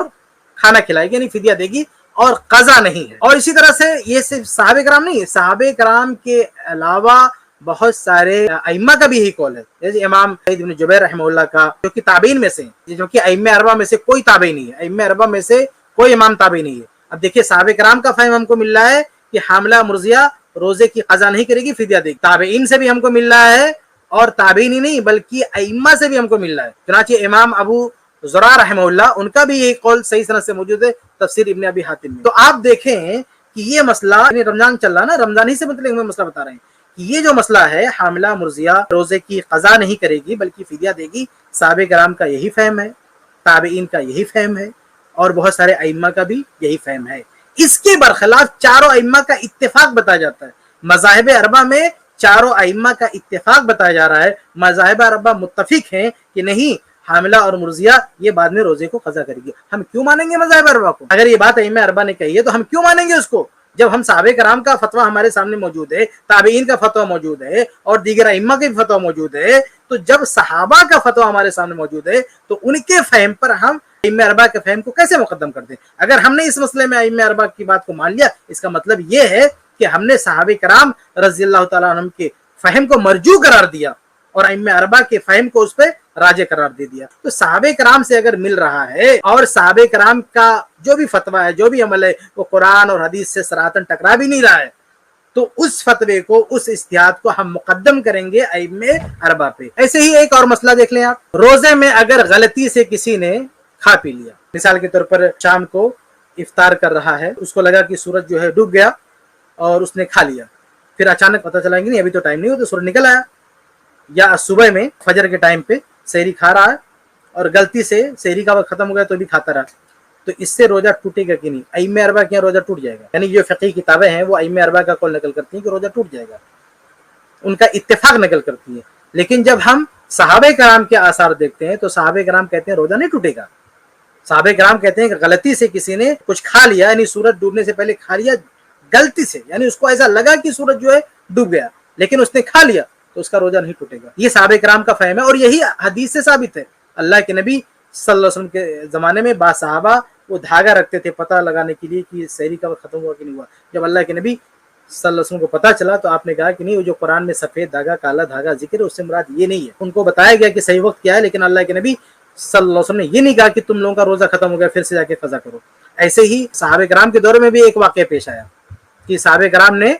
کھانا کھلائے گی, یعنی فدیہ دے گی, اور قضا نہیں ہے. اور اسی طرح سے یہ صرف صحابہ کرام نہیں ہے, صحابہ کرام کے علاوہ بہت سارے ائمہ کا بھی یہی قول ہے, جیسے امام سعید بن جبیر رحمہ اللہ کا, جو کہ تابعین میں سے ہیں, جو کہ ائمہ اربعہ میں سے کوئی تابعی نہیں ہے, ائمہ اربعہ میں سے کوئی امام تابعی نہیں ہے. اب دیکھیے صحابہ کرام کا فہم ہم کو مل رہا ہے کہ حاملہ مرضیہ روزے کی قضا نہیں کرے گی, فدیہ دے گی. تابعین سے بھی ہم کو مل رہا ہے, اور تابعین ہی نہیں بلکہ ائمہ سے بھی ہم کو مل رہا ہے. چنانچہ امام ابو زرع رحمہ اللہ, ان کا بھی یہی قول صحیح سند سے موجود ہے تفسیر ابن ابی حاتم میں. تو آپ دیکھیں کہ یہ مسئلہ, یعنی رمضان چل رہا ہے نا, رمضان ہی سے متعلق ہمیں مسئلہ بتا رہے ہیں کہ یہ جو مسئلہ ہے حاملہ مرضیہ روزے کی قضا نہیں کرے گی بلکہ فدیہ دے گی, صحابہ کرام کا یہی فہم ہے, تابعین کا یہی فہم ہے, اور بہت سارے ائمہ کا بھی یہی فہم ہے. اس کے برخلاف چاروں ائمہ کا اتفاق بتایا جاتا ہے. مذاہب اربعہ میں چاروں ائمہ کا اتفاق بتایا جا رہا ہے, مذاہب اربعہ متفق ہیں کہ نہیں حاملہ اور مرضیہ یہ بعد میں روزے کو قضا کرے گی. ہم کیوں مانیں گے مذاہب اربعہ کو؟ اگر یہ بات ائمہ اربعہ نے کہی ہے تو ہم کیوں مانیں گے اس کو, جب ہم صحابہ کرام کا فتویٰ ہمارے سامنے موجود ہے, تابعین کا فتویٰ موجود ہے, اور دیگر ائمہ کے فتویٰ موجود ہے. تو جب صحابہ کا فتویٰ ہمارے سامنے موجود ہے تو ان کے فہم پر ہم ائمہ اربعہ کے فہم کو کیسے مقدم کرتے ہیں؟ اگر ہم نے اس مسئلے میں ائمہ اربعہ کی بات کو مان لیا, اس کا مطلب یہ ہے کہ ہم نے صحابہ کرام رضی اللہ تعالیٰ عنہ کے فہم کو مرجو قرار دیا اور ائمہ اربعہ کے فہم کو اس پہ راجع قرار دے دیا. تو صحابہ کرام سے اگر مل رہا ہے اور صحابہ کرام کا جو بھی فتویٰ ہے, جو بھی عمل ہے, وہ قرآن اور حدیث سے سراحتاً ٹکرا بھی نہیں رہا ہے, تو اس فتوے کو, اس اجتہاد کو ہم مقدم کریں گے ائمہ اربعہ پہ. ایسے ہی ایک اور مسئلہ دیکھ لیں آپ, روزے میں اگر غلطی سے کسی نے کھا پی لیا, مثال کے طور پر شام کو افطار کر رہا ہے, اس کو لگا کہ سورج جو ہے ڈوب گیا اور اس نے کھا لیا, پھر اچانک پتہ چلا کہ نہیں ابھی تو ٹائم نہیں ہو, تو سورج نکل آیا, یا صبح میں فجر کے ٹائم پہ سحری کھا رہا ہے اور غلطی سے سحری کا وقت ختم ہو گیا تو بھی کھاتا رہا, تو اس سے روزہ ٹوٹے گا کہ نہیں؟ ائمہ اربعہ کے یہاں روزہ ٹوٹ جائے گا. یعنی جو فقہی کتابیں ہیں وہ ائمہ اربعہ کا قول نقل کرتی ہیں کہ روزہ ٹوٹ جائے گا, ان کا اتفاق نقل کرتی ہے. لیکن جب ہم صحابہ کرام کے آثار دیکھتے ہیں تو صحابہ کرام کہتے ہیں روزہ نہیں ٹوٹے گا. صحابہ کرام کہتے ہیں کہ غلطی سے کسی نے کچھ کھا لیا, یعنی سورج ڈوبنے سے پہلے کھا لیا غلطی سے, یعنی اس کو ایسا لگا کہ سورج جو ہے ڈوب گیا, لیکن اس نے کھا لیا تو اس کا روزہ نہیں ٹوٹے گا. یہ صحابہ کرام کا فہم ہے, اور یہی حدیث سے ثابت ہے. اللہ کے نبی صلی اللہ علیہ وسلم کے زمانے میں با صحابہ وہ دھاگا رکھتے تھے پتہ لگانے کے لیے کہ سحری کا وقت ختم ہوا کہ نہیں ہوا. جب اللہ کے نبی صلی اللہ علیہ وسلم کو پتہ چلا تو آپ نے کہا کہ نہیں, وہ جو قرآن میں سفید دھاگا کالا دھاگا ذکر ہے اس سے مراد یہ نہیں ہے. ان کو بتایا گیا کہ صحیح وقت کیا ہے, لیکن اللہ کے نبی صلی اللہ علیہ وسلم نے یہ نہیں کہا کہ تم لوگوں کا روزہ ختم ہو گیا پھر سے جا کے قضا کرو. ایسے ہی صحابہ کرام کے دور میں بھی ایک واقعہ پیش آیا کہ صحابہ کرام نے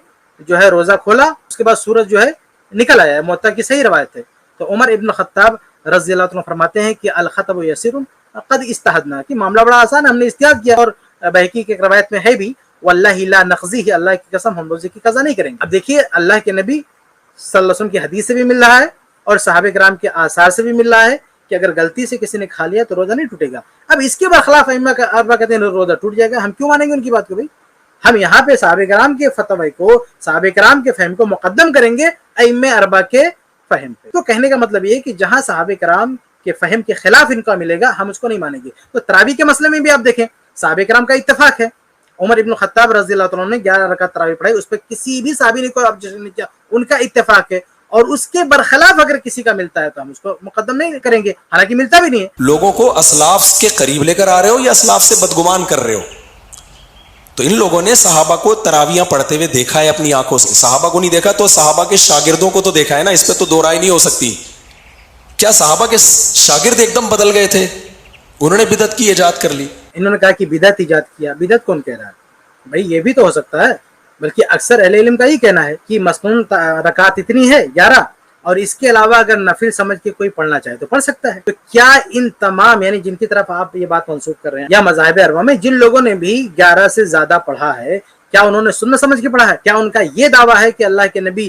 جو ہے روزہ کھولا, اس کے بعد سورج جو ہے نکل آیا. موطا کی صحیح روایت ہے. تو عمر ابن خطاب رضی اللہ عنہ فرماتے ہیں کہ الخطب یسیر قد استحدنا, کہ معاملہ بڑا آسان ہے, ہم نے احتیاط کیا. اور بہقی کی ایک روایت میں ہے بھی واللہ لا نقضیہ, اللہ کی قسم ہم روزے کی قضا نہیں کریں گے. اب دیکھیے اللہ کے نبی صلی اللہ علیہ وسلم کی حدیث سے بھی مل رہا ہے اور صحابہ کرام کے آثار سے بھی مل رہا ہے کہ اگر غلطی سے کسی نے کھا لیا تو روزہ نہیں ٹوٹے گا. اب اس کے برخلاف ائمہ اربعہ کہتے ہیں روزہ ٹوٹ جائے گا. ہم کیوں مانیں گے ان کی بات کو بھائی؟ ہم یہاں پہ صحابہ کرام کے فتوی کو, صحابہ کرام کے فہم کو مقدم کریں گے ائمہ اربعہ کے فہم پہ. تو کہنے کا مطلب یہ ہے کہ جہاں صحابہ کرام کے فہم کے خلاف ان کا ملے گا ہم اس کو نہیں مانیں گے. تو تراویح کے مسئلے میں بھی آپ دیکھیں صحابہ کرام کا اتفاق ہے. عمر ابن خطاب رضی اللہ عنہ نے 11 رکعت تراویح پڑھائی, اس پہ کسی بھی صحابی نے کوئی آبجیکشن نہیں کیا, ان کا اتفاق ہے. اور اس کے برخلاف اگر کسی کا ملتا ہے تو ہم اس کو مقدم نہیں کریں گے, حالانکہ ملتا بھی نہیں ہے. لوگوں کو اسلاف کے قریب لے کر آ رہے ہو یا اسلاف سے بدگمان کر رہے ہو؟ تو ان لوگوں نے صحابہ کو تراویحاں پڑھتے ہوئے دیکھا ہے اپنی آنکھوں سے. صحابہ کو نہیں دیکھا تو صحابہ کے شاگردوں کو تو دیکھا ہے نا, اس پہ تو دو رائے نہیں ہو سکتی. کیا صحابہ کے شاگرد ایک دم بدل گئے تھے؟ انہوں نے بدعت کی ایجاد کر لی. انہوں نے کہا کہ بدعت ایجاد کیا. بدعت کون کہہ رہا ہے بھائی؟ یہ بھی تو ہو سکتا ہے, بلکہ اکثر اہل علم کا ہی کہنا ہے کہ مسنون رکعت اتنی ہے 11, اور اس کے علاوہ اگر نفل سمجھ کے کوئی پڑھنا چاہے تو پڑھ سکتا ہے. تو کیا ان تمام, یعنی جن کی طرف آپ یہ بات منسوخ کر رہے ہیں, یا مذاہب اربعہ میں جن لوگوں نے بھی 11 سے زیادہ پڑھا ہے, کیا انہوں نے سنت سمجھ کے پڑھا ہے؟ کیا ان کا یہ دعویٰ ہے کہ اللہ کے نبی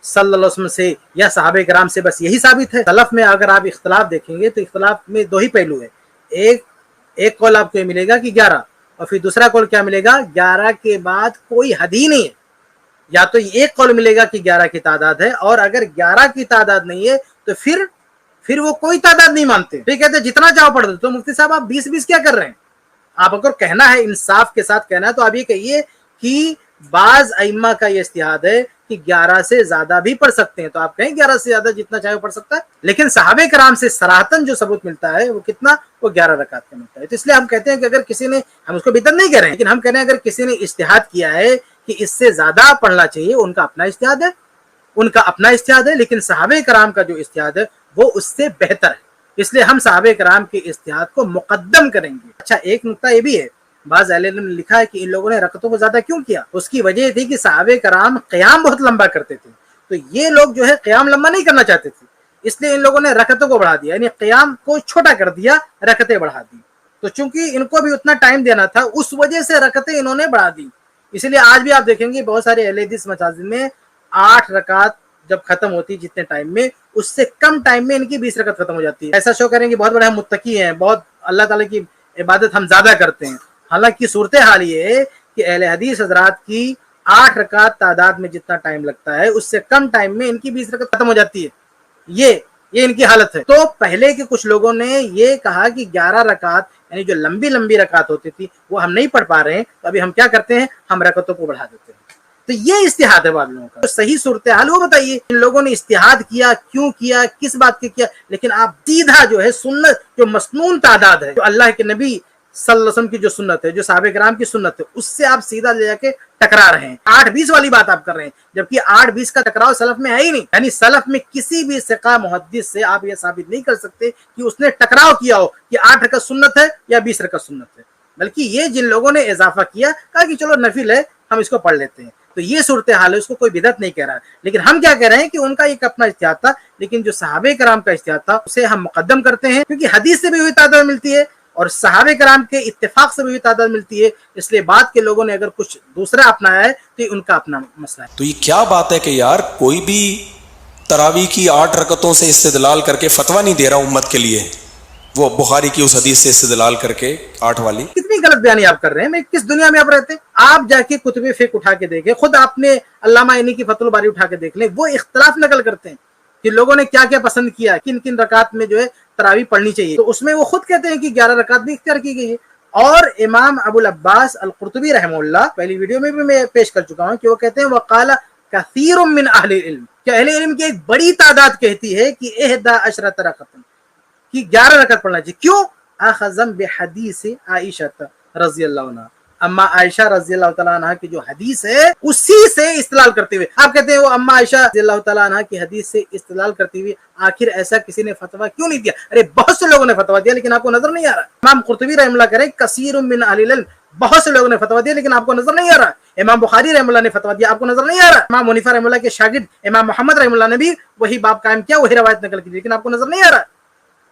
صلی اللہ علیہ وسلم سے یا صحابہ کرام سے بس یہی ثابت ہے؟ سلف میں اگر آپ اختلاف دیکھیں گے تو اختلاف میں دو ہی پہلو ہے. ایک قول آپ کو یہ ملے گا کہ 11, اور پھر دوسرا قول کیا ملے گا, 11 کے بعد کوئی حد ہی نہیں ہے. یا تو ایک قول ملے گا کہ 11 کی تعداد ہے, اور اگر 11 کی تعداد نہیں ہے تو پھر وہ کوئی تعداد نہیں مانتے, پھر کہتے ہیں جتنا چاہو پڑھ دو. تو مفتی صاحب آپ 20 کیا کر رہے ہیں؟ آپ اگر کہنا ہے انصاف کے ساتھ کہنا ہے تو آپ یہ کہیے کہ بعض ائمہ کا یہ اجتہاد ہے کہ 11 سے زیادہ بھی پڑھ سکتے ہیں, تو آپ کہیں 11 سے زیادہ جتنا چاہے پڑھ سکتا ہے. لیکن صحابہ کرام سے صراحتاً جو ثبوت ملتا ہے وہ کتنا, وہ 11 رکعت کا ملتا ہے. تو اس لیے ہم کہتے ہیں کہ اگر کسی نے, ہم اس کو بدعت نہیں کہہ رہے ہیں, لیکن ہم کہہ رہے ہیں اگر کسی نے اجتہاد کیا ہے کہ اس سے زیادہ پڑھنا چاہیے, ان کا اپنا اجتہاد ہے, ان کا اپنا اجتہاد ہے. لیکن صحابہ کرام کا جو اجتہاد ہے وہ اس سے بہتر ہے, اس لیے ہم صحابہ کرام کے اجتہاد کو مقدم کریں گے. اچھا, ایک نقطہ یہ بھی ہے, بعض اہل علم نے لکھا ہے کہ ان لوگوں نے رکعتوں کو زیادہ کیوں کیا. اس کی وجہ یہ تھی کہ صحابہ کرام قیام بہت لمبا کرتے تھے, تو یہ لوگ جو ہے قیام لمبا نہیں کرنا چاہتے تھے, اس لیے ان لوگوں نے رکعتوں کو بڑھا دیا, یعنی قیام کو چھوٹا کر دیا, رکعتیں بڑھا دی. تو چونکہ ان کو بھی اتنا ٹائم دینا تھا, اس وجہ سے رکعتیں انہوں نے بڑھا دی. اسی لیے آج بھی آپ دیکھیں گے بہت سارے اہل حدیث مساجد میں 8 رکعت جب ختم ہوتی جتنے ٹائم میں, اس سے کم ٹائم میں ان کی 20 رکعت ختم ہو جاتی ہے. ایسا شو کریں کہ بہت بڑے ہم متقی ہیں, بہت اللہ تعالیٰ کی عبادت ہم زیادہ کرتے ہیں. حالانکہ صورتحال یہ ہے کہ اہل حدیث حضرات کی 8 رکعت تعداد میں جتنا ٹائم لگتا ہے اس سے کم ٹائم میں ان کی 20 رکعت ختم ہو جاتی ہے. یہ ان کی حالت ہے. تو پہلے کے کچھ لوگوں نے یہ کہا کہ 11 رکعت یعنی جو لمبی رکعت ہوتی تھی وہ ہم نہیں پڑھ پا رہے ہیں, تو ابھی ہم کیا کرتے ہیں, ہم رکعتوں کو بڑھا دیتے ہیں. تو یہ اجتہاد ہے بعض لوگوں کا. تو صحیح صورتحال وہ بتائیے, ان لوگوں نے اجتہاد کیا, کیوں کیا, کس بات کے کیا. لیکن آپ سیدھا جو ہے سنت, جو مسنون تعداد ہے, جو اللہ کے نبی صلی اللہ علیہ وسلم کی جو سنت ہے, جو صحابہ کرام کی سنت ہے, اس سے آپ سیدھا لے جا کے ٹکرا رہے ہیں. 8-20 والی بات آپ کر رہے ہیں, جبکہ 8-20 کا ٹکراؤ سلف میں ہے ہی نہیں. یعنی سلف میں کسی بھی ثقہ محدث سے آپ یہ ثابت نہیں کر سکتے کہ اس نے ٹکراؤ کیا ہو کہ 8 رکعت سنت ہے یا 20 رکعت سنت ہے. بلکہ یہ جن لوگوں نے اضافہ کیا, کہا کہ چلو نفل ہے ہم اس کو پڑھ لیتے ہیں, تو یہ صورتحال ہے, اس کو کوئی بدعت نہیں کہہ رہا ہے. لیکن ہم کیا کہہ رہے ہیں کہ ان کا ایک اپنا اجتہاد تھا, لیکن جو صحابہ کرام کا اجتہاد تھا اسے ہم مقدم کرتے ہیں, کیونکہ حدیث سے بھی وہی تعداد ملتی ہے اور صحابہ کرام کے اتفاق سے بھی تعداد ملتی ہے. اس لیے بعد کے لوگوں نے اگر کچھ دوسرا اپنایا ہے تو یہ ان کا اپنا مسئلہ ہے. تو یہ کیا بات ہے کہ یار کوئی بھی تراویح کی 8 رکعتوں سے استدلال کر کے فتویٰ نہیں دے رہا امت کے لیے, وہ بخاری کی اس حدیث سے استدلال کر کے 8 والی. کتنی غلط بیانی آپ کر رہے ہیں. میں کس دنیا میں آپ رہتے ہیں؟ آپ جا کے کتب فقہ اٹھا کے دیکھیں, خود آپ نے علامہ عینی کی فتح الباری اٹھا کے دیکھ لیں, وہ اختلاف نقل کرتے ہیں کہ لوگوں نے کیا کیا پسند کیا, کن کن رکعات میں جو ہے تراویح پڑھنی چاہیے. تو اس میں وہ خود کہتے ہیں کہ 11 رکعات بھی اختیار کی گئی ہے. اور امام ابو العباس القرطبی رحمہ اللہ, پہلی ویڈیو میں بھی میں پیش کر چکا ہوں کہ وہ کہتے ہیں وقال کثیر من اہل العلم, کہ اہل علم کی ایک بڑی تعداد کہتی ہے کہ 11 رکعت کی 11 رکعت پڑھنا چاہیے. کیوں؟ اخذا بحدیث عائشہ رضی اللہ عنہ, اما عائشہ رضی اللہ تعالیٰ عنہ کی جو حدیث ہے اسی سے استدلال کرتے ہوئے. آپ کہتے ہیں وہ اما عائشہ رضی اللہ تعالیٰ عنہ کی حدیث سے استدلال کرتے ہوئے آخر ایسا کسی نے فتویٰ کیوں نہیں دیا؟ ارے بہت سے لوگوں نے فتویٰ دیا لیکن آپ کو نظر نہیں آ رہا. امام قرطبی رحمہ اللہ کرے کثیر من اہل العلم, بہت سے لوگوں نے فتویٰ دیا لیکن آپ کو نظر نہیں آ رہا. امام بخاری رحمہ اللہ نے فتویٰ دیا, آپ کو نظر نہیں آ رہا. امام حنیفہ رحمہ اللہ کے شاگرد امام محمد رحمہ اللہ نے بھی وہی باب قائم کیا, وہی روایت نقل کی, لیکن آپ کو نظر نہیں آ رہا.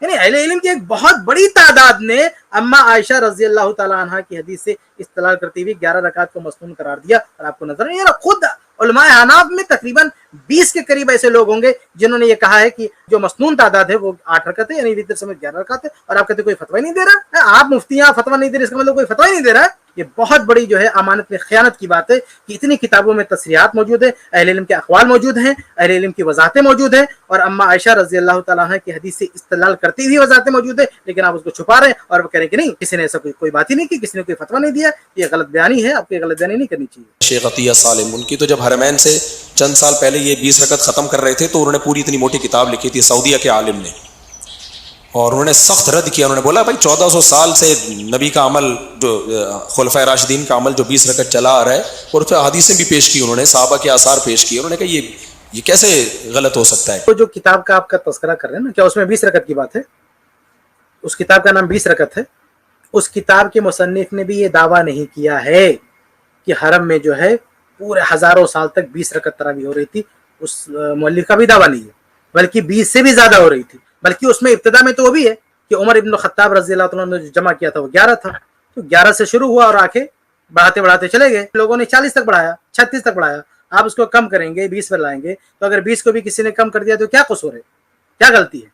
یعنی اہل علم کی ایک بہت بڑی تعداد نے اما عائشہ رضی اللہ تعالیٰ عنہ کی حدیث سے استدلال کرتے ہوئے 11 رکعت کو مسنون قرار دیا, اور آپ کو نظر نہیں آ رہا. خود علماء حناف میں تقریباً 20 کے قریب ایسے لوگ ہوں گے جنہوں نے یہ کہا ہے کہ جو مسنون تعداد ہے وہ 8 رکعت ہے, یعنی وتر سمیت 11 رکعت ہے, اور آپ کہتے کوئی فتویٰ نہیں دے رہا. آپ مفتی ہیں, فتویٰ نہیں دے رہے, اس کا مطلب کوئی فتویٰ نہیں دے رہا. یہ بہت بڑی جو ہے امانت میں خیانت کی بات ہے کہ اتنی کتابوں میں تصریحات موجود ہیں, اہل علم کے اقوال موجود ہیں, اہل علم کی وضاحتیں موجود ہیں, اور اما عائشہ رضی اللہ تعالیٰ عنہ کی حدیث سے استدلال کرتی ہوئی وضاحتیں موجود ہیں, لیکن آپ اس کو چھپا رہے ہیں اور وہ کہہ رہے ہیں کہ نہیں, کسی نے ایسا کوئی بات ہی نہیں کی, کسی نے کوئی فتویٰ نہیں دیا. یہ غلط بیانی ہے, آپ کو غلط بیانی نہیں کرنی چاہیے. شیخ عطیہ سالم, ان کی تو جب حرمین سے چند سال پہلے یہ 20 رکعت ختم کر رہے تھے تو انہوں نے پوری اتنی موٹی کتاب لکھی تھی سعودیہ کے عالم نے, اور انہوں نے سخت رد کیا. انہوں نے بولا بھائی 1400 سال سے نبی کا عمل, جو خلفائے راشدین کا عمل جو 20 رکعت چلا آ رہا ہے, اور پھر حدیثیں بھی پیش کی انہوں نے, صحابہ کے آثار پیش کیے. انہوں نے کہا یہ کیسے غلط ہو سکتا ہے. تو جو کتاب کا آپ کا تذکرہ کر رہے ہیں نا, کیا اس میں 20 رکعت کی بات ہے؟ اس کتاب کا نام 20 رکعت ہے. اس کتاب کے مصنف نے بھی یہ دعویٰ نہیں کیا ہے کہ حرم میں جو ہے پورے ہزاروں سال تک 20 رکعت تراویح ہو رہی تھی. اس مؤلف کا بھی دعویٰ نہیں ہے, بلکہ 20 سے بھی زیادہ ہو رہی تھی. بلکہ اس میں ابتدا میں تو وہ بھی ہے کہ عمر ابن الخطاب رضی اللہ عنہ نے جو جمع کیا تھا وہ 11 تھا, تو 11 سے شروع ہوا اور آگے بڑھاتے بڑھاتے چلے گئے. لوگوں نے 40 تک بڑھایا, 36 تک بڑھایا. آپ اس کو کم کریں گے, 20 پر لائیں گے, تو اگر 20 کو بھی کسی نے کم کر دیا تو کیا قصور ہے, کیا غلطی ہے؟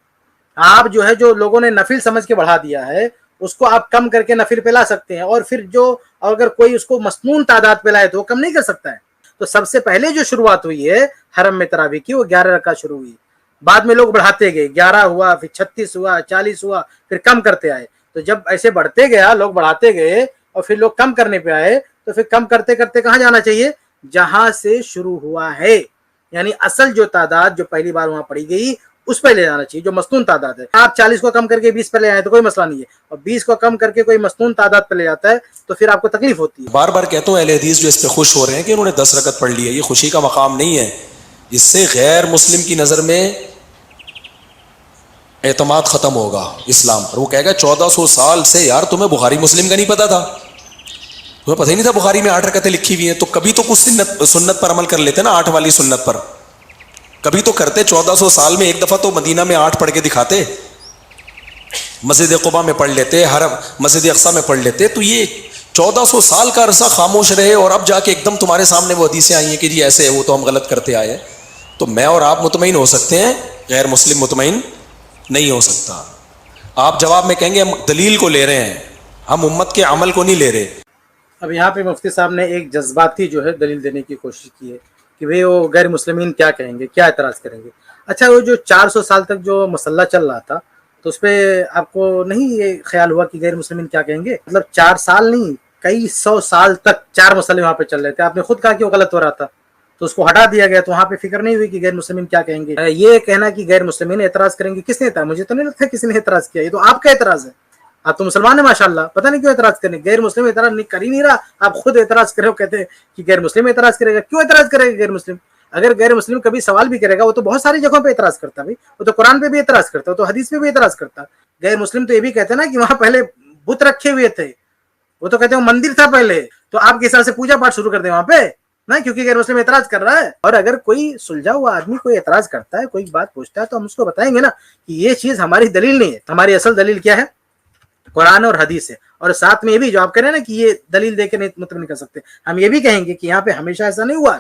آپ جو ہے جو لوگوں نے نفل سمجھ کے بڑھا دیا ہے اس کو آپ کم کر کے نفل پہ لا سکتے ہیں, اور پھر جو اگر کوئی اس کو مسنون تعداد پہ لائے تو وہ کم نہیں کر سکتا ہے. تو سب سے پہلے جو شروعات ہوئی ہے حرم میں تراویح کی وہ 11 رکعت شروع ہوئی. بعد میں لوگ بڑھاتے گئے, 11 ہوا, پھر 36 ہوا, 40 ہوا, پھر کم کرتے آئے. تو جب ایسے بڑھتے گیا, لوگ بڑھاتے گئے اور پھر لوگ کم کرنے پہ آئے, تو پھر کم کرتے کرتے کہاں جانا چاہیے؟ جہاں سے شروع ہوا ہے, یعنی اصل جو تعداد جو پہلی بار وہاں پڑھی گئی اس پہ لے جانا چاہیے, جو مسنون تعداد ہے. آپ 40 کو کم کر کے 20 پہ لے آئے تو کوئی مسئلہ نہیں ہے, اور 20 کو کم کر کے کوئی مسنون تعداد پہ لے جاتا ہے تو پھر آپ کو تکلیف ہوتی ہے. بار بار کہتا ہوں اہل حدیث جو اس پہ خوش ہو رہے ہیں کہ انہوں نے 10 رکعت پڑھ لی ہے, یہ خوشی کا مقام نہیں ہے. اس سے غیر مسلم کی نظر میں اعتماد ختم ہوگا اسلام پر. وہ کہے گا 1400 سال سے یار تمہیں بخاری مسلم کا نہیں پتا تھا, تمہیں پتہ ہی نہیں تھا بخاری میں 8 رکعتیں لکھی ہوئی ہیں, تو کبھی تو کچھ سنت پر عمل کر لیتے نا, 8 والی سنت پر کبھی تو کرتے. 1400 سال میں ایک دفعہ تو مدینہ میں 8 پڑھ کے دکھاتے, مسجد قباء میں پڑھ لیتے, حرم مسجد اقصی میں پڑھ لیتے. تو یہ 1400 سال کا عرصہ خاموش رہے اور اب جا کے ایک دم تمہارے سامنے وہ حدیثیں آئی ہیں کہ جی ایسے ہے, وہ تو ہم غلط کرتے آئے ہیں. تو میں اور آپ مطمئن ہو سکتے ہیں, غیر مسلم مطمئن نہیں ہو سکتا. آپ جواب میں کہیں گے ہم دلیل کو لے رہے ہیں, ہم امت کے عمل کو نہیں لے رہے. اب یہاں پہ مفتی صاحب نے ایک جذباتی جو ہے دلیل دینے کی کوشش کی ہے کہ بھئی وہ غیر مسلمین کیا کہیں گے, کیا اعتراض کریں گے. اچھا, وہ جو 400 سال تک جو مسئلہ چل رہا تھا تو اس پہ آپ کو نہیں یہ خیال ہوا کہ غیر مسلمین کیا کہیں گے؟ مطلب 4 سال نہیں, کئی 100 سال تک 4 مسئلے وہاں پہ چل رہے تھے. آپ نے خود کہا کہ وہ غلط ہو رہا تھا تو اس کو ہٹا دیا گیا, تو وہاں پہ فکر نہیں ہوئی کہ غیر مسلمین کیا کہیں گے. یہ کہنا کہ غیر مسلمین اعتراض کریں گے, کس نے اعتراض؟ مجھے تو نہیں لگتا کسی نے اعتراض کیا, یہ تو آپ کا اعتراض ہے. آپ تو مسلمان ہیں ماشاءاللہ, پتہ نہیں کیوں اعتراض کریں. غیر مسلم اعتراض کر ہی نہیں رہا, آپ خود اعتراض کرے ہو, کہتے ہیں کہ غیر مسلم اعتراض کرے گا. کیوں اعتراض کرے گا غیر مسلم؟ اگر غیر مسلم کبھی سوال بھی کرے گا وہ تو بہت ساری جگہوں پہ اعتراض کرتا ہے, وہ تو قرآن پہ بھی اعتراض کرتا ہے, وہ تو حدیث پہ بھی اعتراض کرتا ہے. غیر مسلم تو یہ بھی کہتے ہیں نا کہ وہاں پہلے بت رکھے ہوئے تھے, وہ تو کہتے ہیں وہ مندر تھا پہلے, تو آپ کے حساب سے پوجا پاٹ شروع کر دیں وہاں پہ نا, کیونکہ غیر مسلم اعتراض کر رہا ہے. اور اگر کوئی سلجھا ہوا آدمی کوئی اعتراض کرتا ہے, کوئی بات پوچھتا ہے, تو ہم اس کو بتائیں گے نا کہ یہ چیز ہماری دلیل نہیں ہے. ہماری اصل دلیل کیا ہے؟ قرآن اور حدیث ہے. اور ساتھ میں یہ بھی جو آپ کہہ رہے ہیں نا کہ یہ دلیل دے کے نہیں مطلب نہیں کر سکتے, ہم یہ بھی کہیں گے کہ یہاں پہ ہمیشہ ایسا نہیں ہوا.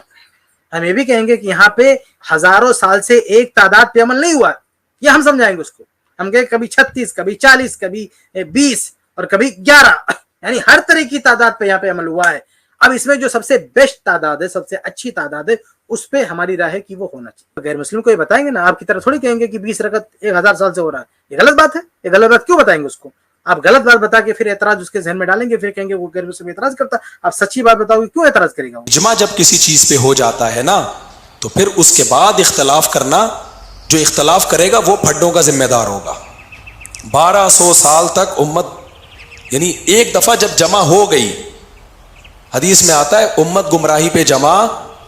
ہم یہ بھی کہیں گے کہ یہاں پہ ہزاروں سال سے ایک تعداد پہ عمل نہیں ہوا, یہ ہم سمجھائیں گے اس کو. ہم گئے کبھی 36, کبھی 40, کبھی 20 اور کبھی 11, یعنی ہر طرح کی تعداد پہ یہاں پہ عمل ہوا ہے. اب اس میں جو سب سے بیسٹ تعداد ہے, سب سے اچھی تعداد ہے, اس پہ ہماری رائے ہے کہ وہ ہونا چاہیے. غیر مسلم کو یہ بتائیں گے نا, آپ کی طرح تھوڑی کہیں گے کہ 20 رکعت 1000 سال سے ہو رہا ہے, یہ غلط بات ہے. یہ غلط بات کیوں بتائیں گے اس کو؟ آپ غلط بات بتا کے پھر اعتراض اس کے ذہن میں ڈالیں گے, پھر کہیں گے وہ غیر مسلم اعتراض کرتا. آپ سچی بات بتاؤ گے, کیوں اعتراض کرے گا؟ اجماع جب کسی چیز پہ ہو جاتا ہے نا, تو پھر اس کے بعد اختلاف کرنا, جو اختلاف کرے گا وہ پھڈوں کا ذمہ دار ہوگا. 1200 سال تک امت, یعنی ایک دفعہ جب جمع ہو گئی, حدیث میں آتا ہے امت گمراہی پہ جمع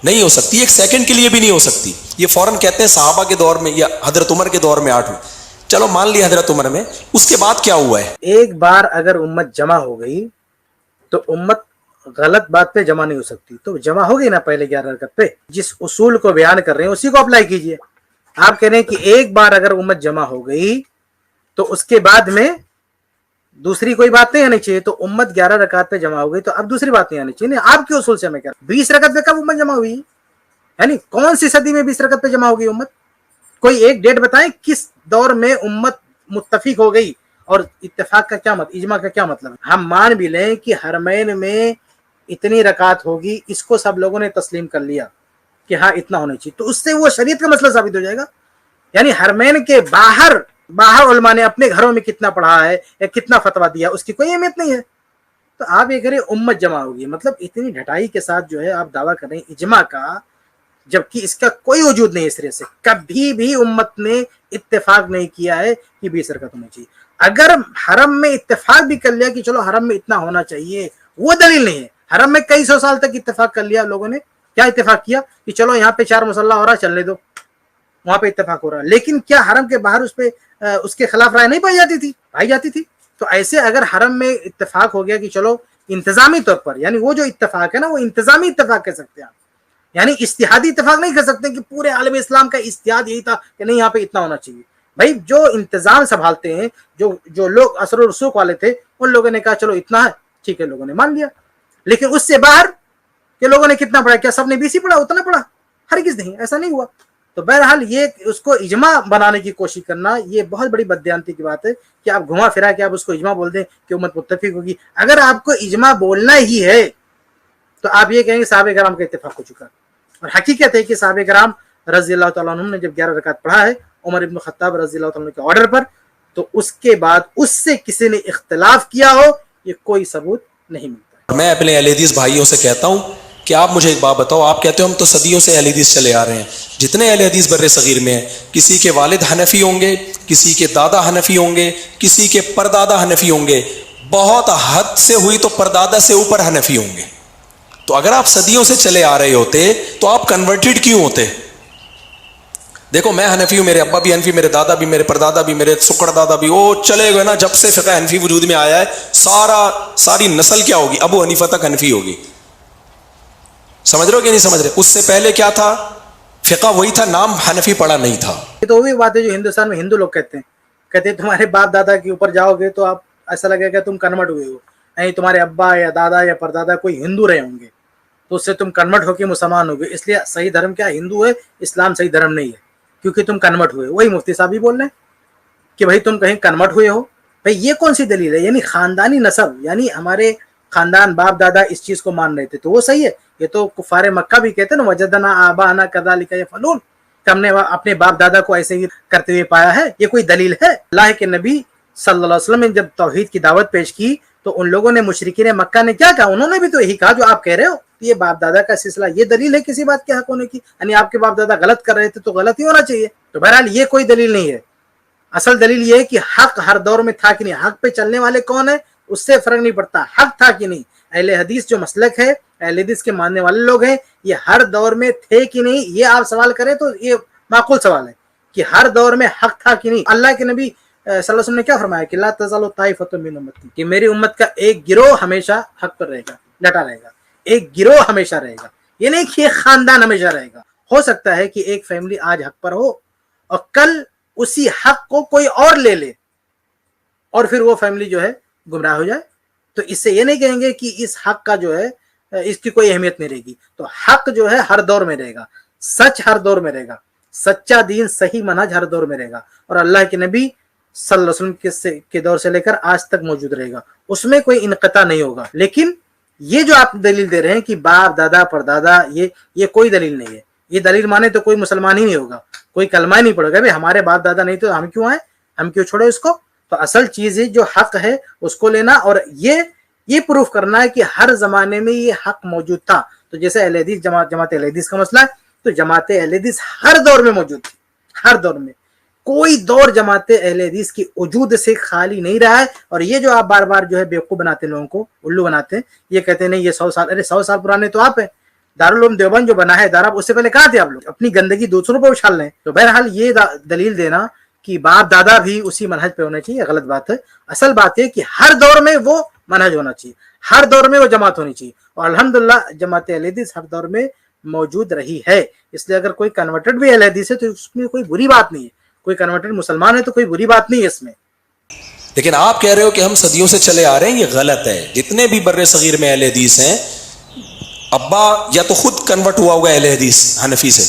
نہیں ہو سکتی, ایک سیکنڈ کے لیے بھی نہیں ہو سکتی. یہ فوراً کہتے ہیں صحابہ کے دور میں یا حضرت عمر کے دور میں 8 ہوئی, چلو مان لیا حضرت عمر میں, اس کے بعد کیا ہوا ہے؟ ایک بار اگر امت جمع ہو گئی تو امت غلط بات پہ جمع نہیں ہو سکتی. تو جمع ہو گئی نا پہلے 11 رکعت پہ, جس اصول کو بیان کر رہے ہیں اسی کو اپلائی کیجئے. آپ کہہ رہے ہیں کہ ایک بار اگر امت جمع ہو گئی تو اس کے بعد میں دوسری کوئی بات نہیں آنی چاہیے. تو امت 11 رکعت پہ جمع ہو گئی تو اب دوسری بات نہیں آنی چاہیے. نہیں, آپ کے اصول سے میں کہہ رہا ہوں 20 رکعت پہ کب امت جمع ہوئی, یعنی کون سی صدی میں 20 رکعت پہ جمع ہو گئی امت؟ کوئی ایک ڈیٹ بتائیں کس دور میں امت متفق ہو گئی. اور اتفاق کا کیا مطلب, اجماع کا کیا مطلب؟ ہم مان بھی لیں کہ حرمین میں اتنی رکعت ہوگی, اس کو سب لوگوں نے تسلیم کر لیا کہ ہاں اتنا ہونا چاہیے, تو اس سے وہ شریعت کا مسئلہ ثابت ہو جائے گا. یعنی حرمین کے باہر علماء نے اپنے گھروں میں کتنا پڑھا ہے یا کتنا فتویٰ دیا, اس کی کوئی اہمیت نہیں ہے. تو آپ یہ کریں امت جمع ہوگی, مطلب اتنی ڈھٹائی کے ساتھ جو ہے آپ دعویٰ کر رہے ہیں اجماع کا, جبکہ اس کا کوئی وجود نہیں. اس طرح سے کبھی بھی امت نے اتفاق نہیں کیا ہے کہ 20 رکعت ہونا چاہیے. اگر حرم میں اتفاق بھی کر لیا کہ چلو حرم میں اتنا ہونا چاہیے, وہ دلیل نہیں ہے. حرم میں کئی سو سال تک اتفاق کر لیا لوگوں نے. کیا اتفاق کیا کہ چلو یہاں پہ 4 مصلی ہو رہا ہے, چلنے دو, وہاں پہ اتفاق ہو رہا ہے. لیکن کیا حرم کے باہر اس کے خلاف رائے نہیں پائی جاتی تھی؟ تو ایسے اگر حرم میں اتفاق ہو گیا کہ چلو انتظامی طور پر, یعنی وہ جو اتفاق ہے نا وہ انتظامی اتفاق کہہ سکتے ہیں آپ, یعنی اجتہادی اتفاق نہیں کر سکتے کہ پورے عالم اسلام کا اجتہاد یہی تھا کہ نہیں یہاں پہ اتنا ہونا چاہیے. بھائی جو انتظام سنبھالتے ہیں, جو لوگ اثر و رسوخ والے تھے, ان لوگوں نے کہا چلو اتنا ہے, ٹھیک ہے, لوگوں نے مان لیا. لیکن اس سے باہر کہ لوگوں نے کتنا پڑھا, کیا سب نے 20 ہی پڑھا, اتنا پڑھا؟ ہرگز نہیں, ایسا نہیں ہوا. تو بہرحال یہ اس کو اجماع بنانے کی کوشش کرنا یہ بہت بڑی بددیانتی کی بات ہے کہ آپ گھما پھرا کے آپ اس کو اجماع بول دیں کہ امت متفق ہوگی. اگر آپ کو اجماع بولنا ہی ہے تو آپ یہ کہیں گے صحابہ کرام کا اتفاق ہو چکا. اور حقیقت ہے کہ صحابہ کرام رضی اللہ تعالیٰ عنہ نے جب 11 رکعت پڑھا ہے عمر ابن خطاب رضی اللہ تعالیٰ عنہ کے آرڈر پر, تو اس کے بعد اس سے کسی نے اختلاف کیا ہو, یہ کوئی ثبوت نہیں ملتا. میں اپنے اہل حدیث بھائیوں سے کہتا ہوں کہ آپ مجھے ایک بات بتاؤ, آپ کہتے ہو ہم تو صدیوں سے اہل حدیث چلے آ رہے ہیں, جتنے اہل حدیث بر صغیر میں ہیں, کسی کے والد حنفی ہوں گے, کسی کے دادا حنفی ہوں گے, کسی کے پردادا حنفی ہوں گے, بہت حد سے ہوئی تو پردادا سے اوپر حنفی ہوں گے. تو اگر آپ صدیوں سے چلے آ رہے ہوتے تو آپ کنورٹڈ کیوں ہوتے؟ دیکھو میں حنفی ہوں, میرے ابا بھی حنفی, میرے دادا بھی, میرے پردادا بھی, میرے سکڑ دادا بھی, وہ چلے گئے نا. جب سے فقہ حنفی وجود میں آیا ہے ساری نسل کیا ہوگی, ابو حنیفہ تک حنفی ہوگی. سمجھ رہے ہو کہ نہیں سمجھ رہے؟ اس سے پہلے کیا تھا, فقہ وہی تھا, نام حنفی پڑا نہیں تھا. یہ تو وہی بات ہے جو ہندوستان میں ہندو لوگ کہتے ہیں تمہارے باپ دادا کے اوپر جاؤ گے تو آپ ایسا لگے گا تم کنورٹ ہوئے ہو, نہیں تمہارے ابا یا دادا یا پردادا کوئی ہندو رہے ہوں گے تو اس سے تم کنورٹ ہو کے مسلمان ہو گئے. اس لیے صحیح دھرم کیا ہندو ہے, اسلام صحیح دھرم نہیں ہے کیونکہ تم کنورٹ ہوئے. وہی مفتی صاحب بھی بول رہے ہیں کہ بھائی تم کہیں کنورٹ ہوئے ہو. بھائی یہ کون سی دلیل ہے؟ یعنی خاندانی نسب, یعنی ہمارے خاندان باپ دادا اس چیز کو مان رہے تھے تو وہ صحیح ہے. یہ تو کفار مکہ بھی کہتے ہیں نا وجدنا آباءنا کذالک یفعلون, کہ ہم نے اپنے باپ دادا کو ایسے ہی کرتے ہوئے پایا ہے. یہ کوئی دلیل ہے؟ اللہ کے نبی صلی اللہ علیہ وسلم نے جب توحید کی دعوت پیش کی تو ان لوگوں نے مشرکین مکہ نے کیا کہا, انہوں نے بھی تو یہی کہا جو آپ کہہ رہے ہو. یہ باپ دادا کا سلسلہ یہ دلیل ہے کسی بات کے حق ہونے کی؟ یعنی آپ کے باپ دادا غلط کر رہے تھے تو غلط ہی ہونا چاہیے. تو بہرحال یہ کوئی دلیل نہیں ہے. اصل دلیل یہ ہے کہ حق ہر دور میں تھا کہ نہیں, حق پہ چلنے والے کون ہیں اس سے فرق نہیں پڑتا, حق تھا کہ نہیں. اہل حدیث جو مسلک ہے, اہل حدیث کے ماننے والے لوگ ہیں, یہ ہر دور میں تھے کہ نہیں, یہ آپ سوال کریں تو یہ معقول سوال ہے کہ ہر دور میں حق تھا کہ نہیں. اللہ کے نبی صلی اللہ علیہ وسلم نے کیا فرمایا کہ لا تزال طائفۃ من امتی, کہ میری امت کا ایک گروہ ہمیشہ حق پر رہے گا, ڈٹا رہے گا. ایک گروہ ہمیشہ رہے گا, یہ نہیں کہ ایک خاندان ہمیشہ رہے گا. ہو سکتا ہے کہ ایک فیملی آج حق پر ہو اور کل اسی حق کو کوئی اور لے لے اور پھر وہ فیملی جو ہے گمراہ ہو جائے. تو اس سے یہ نہیں کہیں گے کہ اس حق کا جو ہے اس کی کوئی اہمیت نہیں رہے گی. تو حق جو ہے ہر دور میں رہے گا, سچ ہر دور میں رہے گا, سچا دین صحیح منہج ہر دور میں رہے گا. اور اللہ کے نبی صلی اللہ علیہ وسلم کے دور سے لے کر آج تک موجود رہے گا، اس میں کوئی انقطاع نہیں ہوگا۔ لیکن یہ جو آپ دلیل دے رہے ہیں کہ باپ دادا پردادا، یہ کوئی دلیل نہیں ہے۔ یہ دلیل مانے تو کوئی مسلمان ہی نہیں ہوگا، کوئی کلمہ ہی نہیں پڑے گا۔ ہمارے باپ دادا نہیں تو ہم کیوں آئے، ہم کیوں چھوڑے اس کو؟ تو اصل چیز ہے جو حق ہے اس کو لینا، اور یہ پروف کرنا ہے کہ ہر زمانے میں یہ حق موجود تھا۔ تو جیسے اہل حدیث جماعت اہل حدیث کا مسئلہ ہے، تو جماعت اہل حدیث ہر دور میں موجود تھی، ہر دور میں کوئی دور جماعت اہل حدیث کی وجود سے خالی نہیں رہا ہے۔ اور یہ جو آپ بار بار جو ہے بیوقوف بناتے ہیں، لوگوں کو الو بناتے ہیں، یہ کہتے ہیں نہیں یہ 100 سال، ارے 100 سال پرانے تو آپ ہیں۔ دارالعلوم دیوبند جو بنا ہے ادارہ، اس سے پہلے کہاں تھے آپ لوگ؟ اپنی گندگی دوسروں پہ اچھال لیں۔ تو بہرحال یہ دلیل دینا کہ باپ دادا بھی اسی منہج پہ ہونا چاہیے، غلط بات ہے۔ اصل بات ہے کہ ہر دور میں وہ منہج ہونا چاہیے، ہر دور میں وہ جماعت ہونی چاہیے، اور الحمدللہ جماعت اہل حدیث ہر دور میں موجود رہی ہے۔ اس لیے اگر کوئی کنورٹڈ بھی اہل حدیث ہے تو اس میں کوئی بری بات نہیں ہے، کوئی کنورٹڈ مسلمان ہے تو کوئی بری بات نہیں ہے اس میں۔ لیکن آپ کہہ رہے ہو کہ ہم صدیوں سے چلے آ رہے ہیں، یہ غلط ہے۔ جتنے بھی بر صغیر میں اہل حدیث ہیں، ابا یا تو خود کنورٹ ہوا ہوگا اہل حدیث حنفی سے،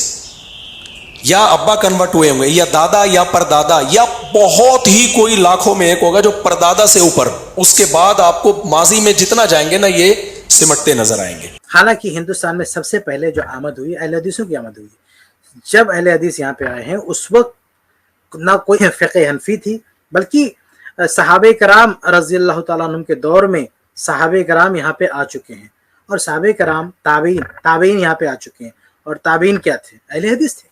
یا ابا کنورٹ ہوئے ہوں گے، یا دادا یا پردادا، یا بہت ہی کوئی لاکھوں میں ایک ہوگا جو پردادا سے اوپر۔ اس کے بعد آپ کو ماضی میں جتنا جائیں گے نا، یہ سمٹتے نظر آئیں گے۔ حالانکہ ہندوستان میں سب سے پہلے جو آمد ہوئی اہل حدیثوں کی آمد ہوئی، جب اہل حدیث یہاں پہ آئے ہیں اس وقت نہ کوئی فقہ حنفی تھی، بلکہ صحابہ کرام رضی اللہ تعالیٰ عنہ کے دور میں صحابہ کرام یہاں پہ آ چکے ہیں، اور صحابہ کرام تابعین یہاں پہ آ چکے ہیں۔ اور تابعین کیا تھے؟ اہل حدیث تھے۔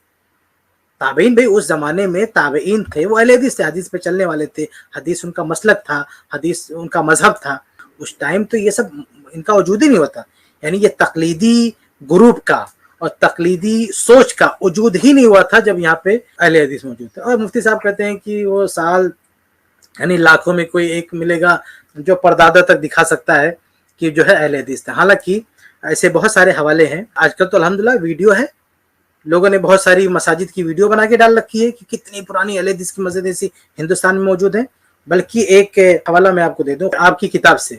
تابعین بھائی اس زمانے میں تابعین تھے، وہ اہل حدیث تھے، حدیث پہ چلنے والے تھے، حدیث ان کا مسلک تھا، حدیث ان کا مذہب تھا۔ اس ٹائم تو یہ سب ان کا وجود ہی نہیں ہوتا، یعنی یہ تقلیدی گروپ کا اور تقلیدی سوچ کا وجود ہی نہیں ہوا تھا جب یہاں پہ اہل حدیث موجود تھے۔ اور مفتی صاحب کہتے ہیں کہ وہ سال یعنی لاکھوں میں کوئی ایک ملے گا جو پردادا تک دکھا سکتا ہے کہ جو ہے اہل حدیث تھا۔ حالانکہ ایسے بہت سارے حوالے ہیں، آج کل تو الحمدللہ ویڈیو ہے، لوگوں نے بہت ساری مساجد کی ویڈیو بنا کے ڈال رکھی ہے کہ کتنی پرانی اہل حدیث کی مسجد ایسی ہندوستان میں موجود ہیں۔ بلکہ ایک حوالہ میں آپ کو دے دوں آپ کی کتاب سے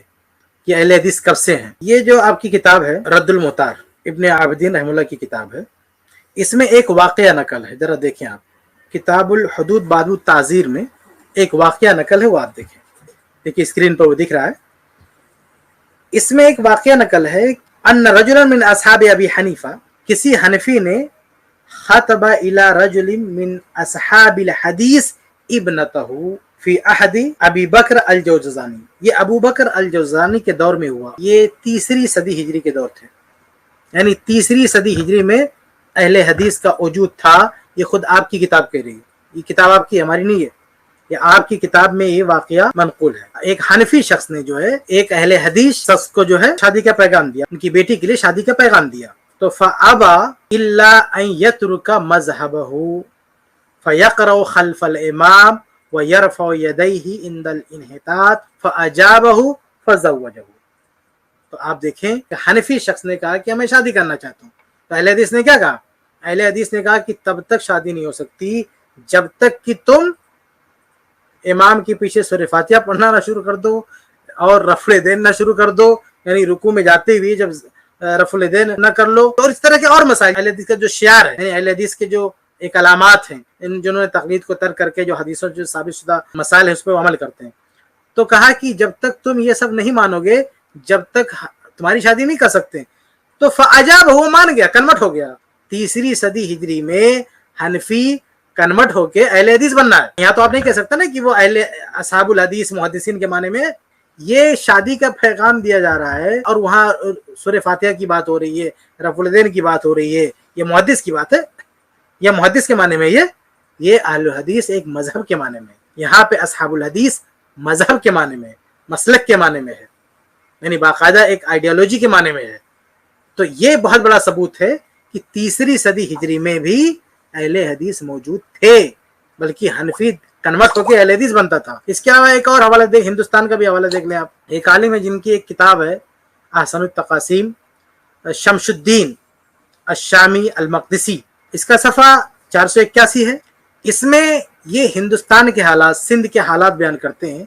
کہ اہل حدیث کب سے ہیں۔ یہ جو آپ کی کتاب ہے رد المختار، ابن عابدین رحمہ اللہ کی کتاب ہے، اس میں ایک واقعہ نقل ہے، ذرا دیکھیں آپ، کتاب الحدود باب التعزیر میں ایک واقعہ نقل ہے، وہ آپ دیکھیں، دیکھیں اسکرین پر وہ دکھ رہا ہے۔ اس میں ایک واقعہ نقل ہے، ان رجلا من اصحاب ابی حنیفہ، کسی حنفی نے خطب الى رجل من اصحاب الحدیث ابنتہ فی عہد ابی بکر الجوزانی۔ یہ ابو بکر الجوزانی کے دور میں ہوا، یہ 3 صدی ہجری کے دور تھے، یعنی 3 صدی ہجری میں اہل حدیث کا وجود تھا۔ یہ خود آپ کی کتاب کہہ رہی ہے، یہ کتاب آپ کی ہماری نہیں ہے، یہ آپ کی کتاب میں یہ واقعہ منقول ہے۔ ایک حنفی شخص نے جو ہے ایک اہل حدیث شخص کو جو ہے شادی کا پیغام دیا، ان کی بیٹی کے لیے شادی کا پیغام دیا، تو فَأَبَى إِلَّا أَن يَتْرُكَ مَذْهَبَهُ فَيَقْرَأُ خَلْفَ الْإِمَامِ وَيَرْفَعُ يَدَيْهِ عِنْدَ الْإِنْحِطَاطِ فَأَجَابَهُ فَزَوَّجَهُ۔ تو آپ دیکھیں کہ حنفی شخص نے کہا کہ میں شادی کرنا چاہتا ہوں، تو اہل حدیث نے کیا کہا؟ اہل حدیث نے کہا کہ تب تک شادی نہیں ہو سکتی جب تک کہ تم امام کے پیچھے سورہ فاتحہ پڑھنا نہ شروع کر دو اور رفع الیدین نہ شروع کر دو، یعنی رکوع میں جاتے ہوئے جب رفع الیدین نہ کر لو، اور اس طرح کے اور مسائل۔ اہل حدیث کا جو شعار ہے، یعنی اہل حدیث کے جو ایک علامات ہیں، ان جنہوں نے تقلید کو ترک کر کے جو حدیثوں جو ثابت شدہ مسائل ہیں اس پہ عمل کرتے ہیں، تو کہا کہ جب تک تم یہ سب نہیں مانو گے جب تک تمہاری شادی نہیں کر سکتے۔ تو فعجاب ہو، مان گیا، کنورٹ ہو گیا۔ 3 صدی ہجری میں حنفی کنورٹ ہو کے اہل حدیث بننا ہے۔ یہاں تو آپ نہیں کہہ سکتا نا کہ وہ اہل اصحاب الحدیث محدثین کے معنی میں یہ شادی کا پیغام دیا جا رہا ہے اور وہاں سورہ فاتحہ کی بات ہو رہی ہے، رفع الیدین کی بات ہو رہی ہے، یہ محدث کی بات ہے، یہ محدث کے معنی میں، یہ اہل الحدیث ایک مذہب کے معنی میں، یہاں پہ اصحاب الحدیث مذہب کے معنی میں، مسلک کے معنی میں ہے، یعنی باقاعدہ ایک آئیڈیالوجی کے معنی میں ہے۔ تو یہ بہت بڑا ثبوت ہے کہ 3 صدی ہجری میں بھی اہل حدیث موجود تھے، بلکہ حنفی کنورٹ ہو کے اہل حدیث بنتا تھا۔ اس کے علاوہ ایک اور حوالہ دیکھ، ہندوستان کا بھی حوالہ دیکھ لیں آپ، ایک عالم ہے جن کی ایک کتاب ہے احسن التقاسیم، شمس الدین الشامی المقدسی، اس کا صفحہ 481 ہے۔ اس میں یہ ہندوستان کے حالات، سندھ کے حالات بیان کرتے ہیں،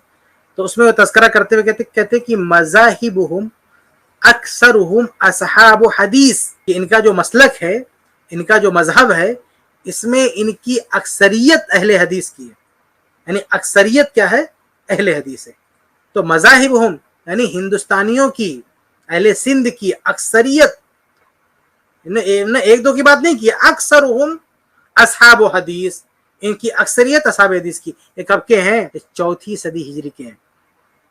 تو اس میں وہ تذکرہ کرتے ہوئے کہتے کہ مذاہبہم اکثرہم اصحاب حدیث، کہ ان کا جو مسلک ہے، ان کا جو مذہب ہے، اس میں ان کی اکثریت اہل حدیث کی ہے، یعنی اکثریت کیا ہے؟ اہل حدیث ہے. تو مذاہبہم یعنی ہندوستانیوں کی، اہل سندھ کی اکثریت، ایک دو کی بات نہیں کی، اکثرہم اصحاب حدیث، ان کی اکثریت اصحاب حدیث کی. یہ کب کے ہیں؟ 4 صدی ہجری کے ہیں.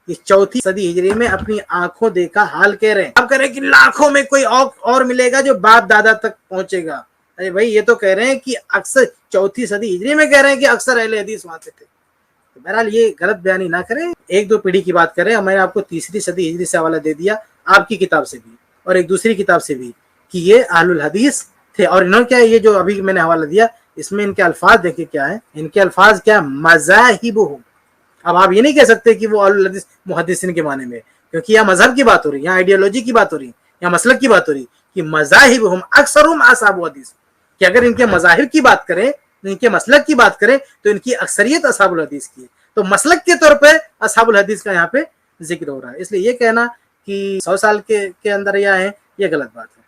یہ 4 صدی ہجری میں اپنی آنکھوں دیکھا حال کہہ رہے ہیں. اب کہہ رہے ہیں کہ لاکھوں میں کوئی اور ملے گا جو باپ دادا تک پہنچے گا. ارے بھائی یہ تو کہہ رہے ہیں کہ اکثر 4 صدی ہجری میں کہہ رہے ہیں کہ اکثر اہل حدیث وہاں پہ تھے. بہرحال یہ غلط بیانی نہ کریں. 1-2 پیڑھی کی بات کریں. میں نے آپ کو 3 صدی ہجری سے حوالہ دے دیا، آپ کی کتاب سے بھی اور ایک دوسری کتاب سے بھی، کہ یہ اہل الحدیث تھے. اور انہوں نے کیا، یہ جو ابھی میں نے حوالہ دیا اس میں ان کے الفاظ دیکھیں کیا ہیں. ان کے الفاظ کیا؟ مذاہبہم. اب آپ یہ نہیں کہہ سکتے کہ وہ اہل الحدیث محدثین کے معنی میں، کیونکہ یہاں مذہب کی بات ہو رہی ہے، یہاں آئیڈیالوجی کی بات ہو رہی ہے، یہاں مسلک کی بات ہو رہی ہے. کہ مذاہبہم اکثرہم اصحاب حدیث، کہ اگر ان کے مذاہب کی بات کریں، ان کے مسلک کی بات کریں تو ان کی اکثریت اصحاب الحدیث کی ہے. تو مسلک کے طور پہ اصحاب الحدیث کا یہاں پہ ذکر ہو رہا ہے. اس لیے یہ کہنا کہ 100 سال کے اندر یہ آئے، یہ غلط بات ہے.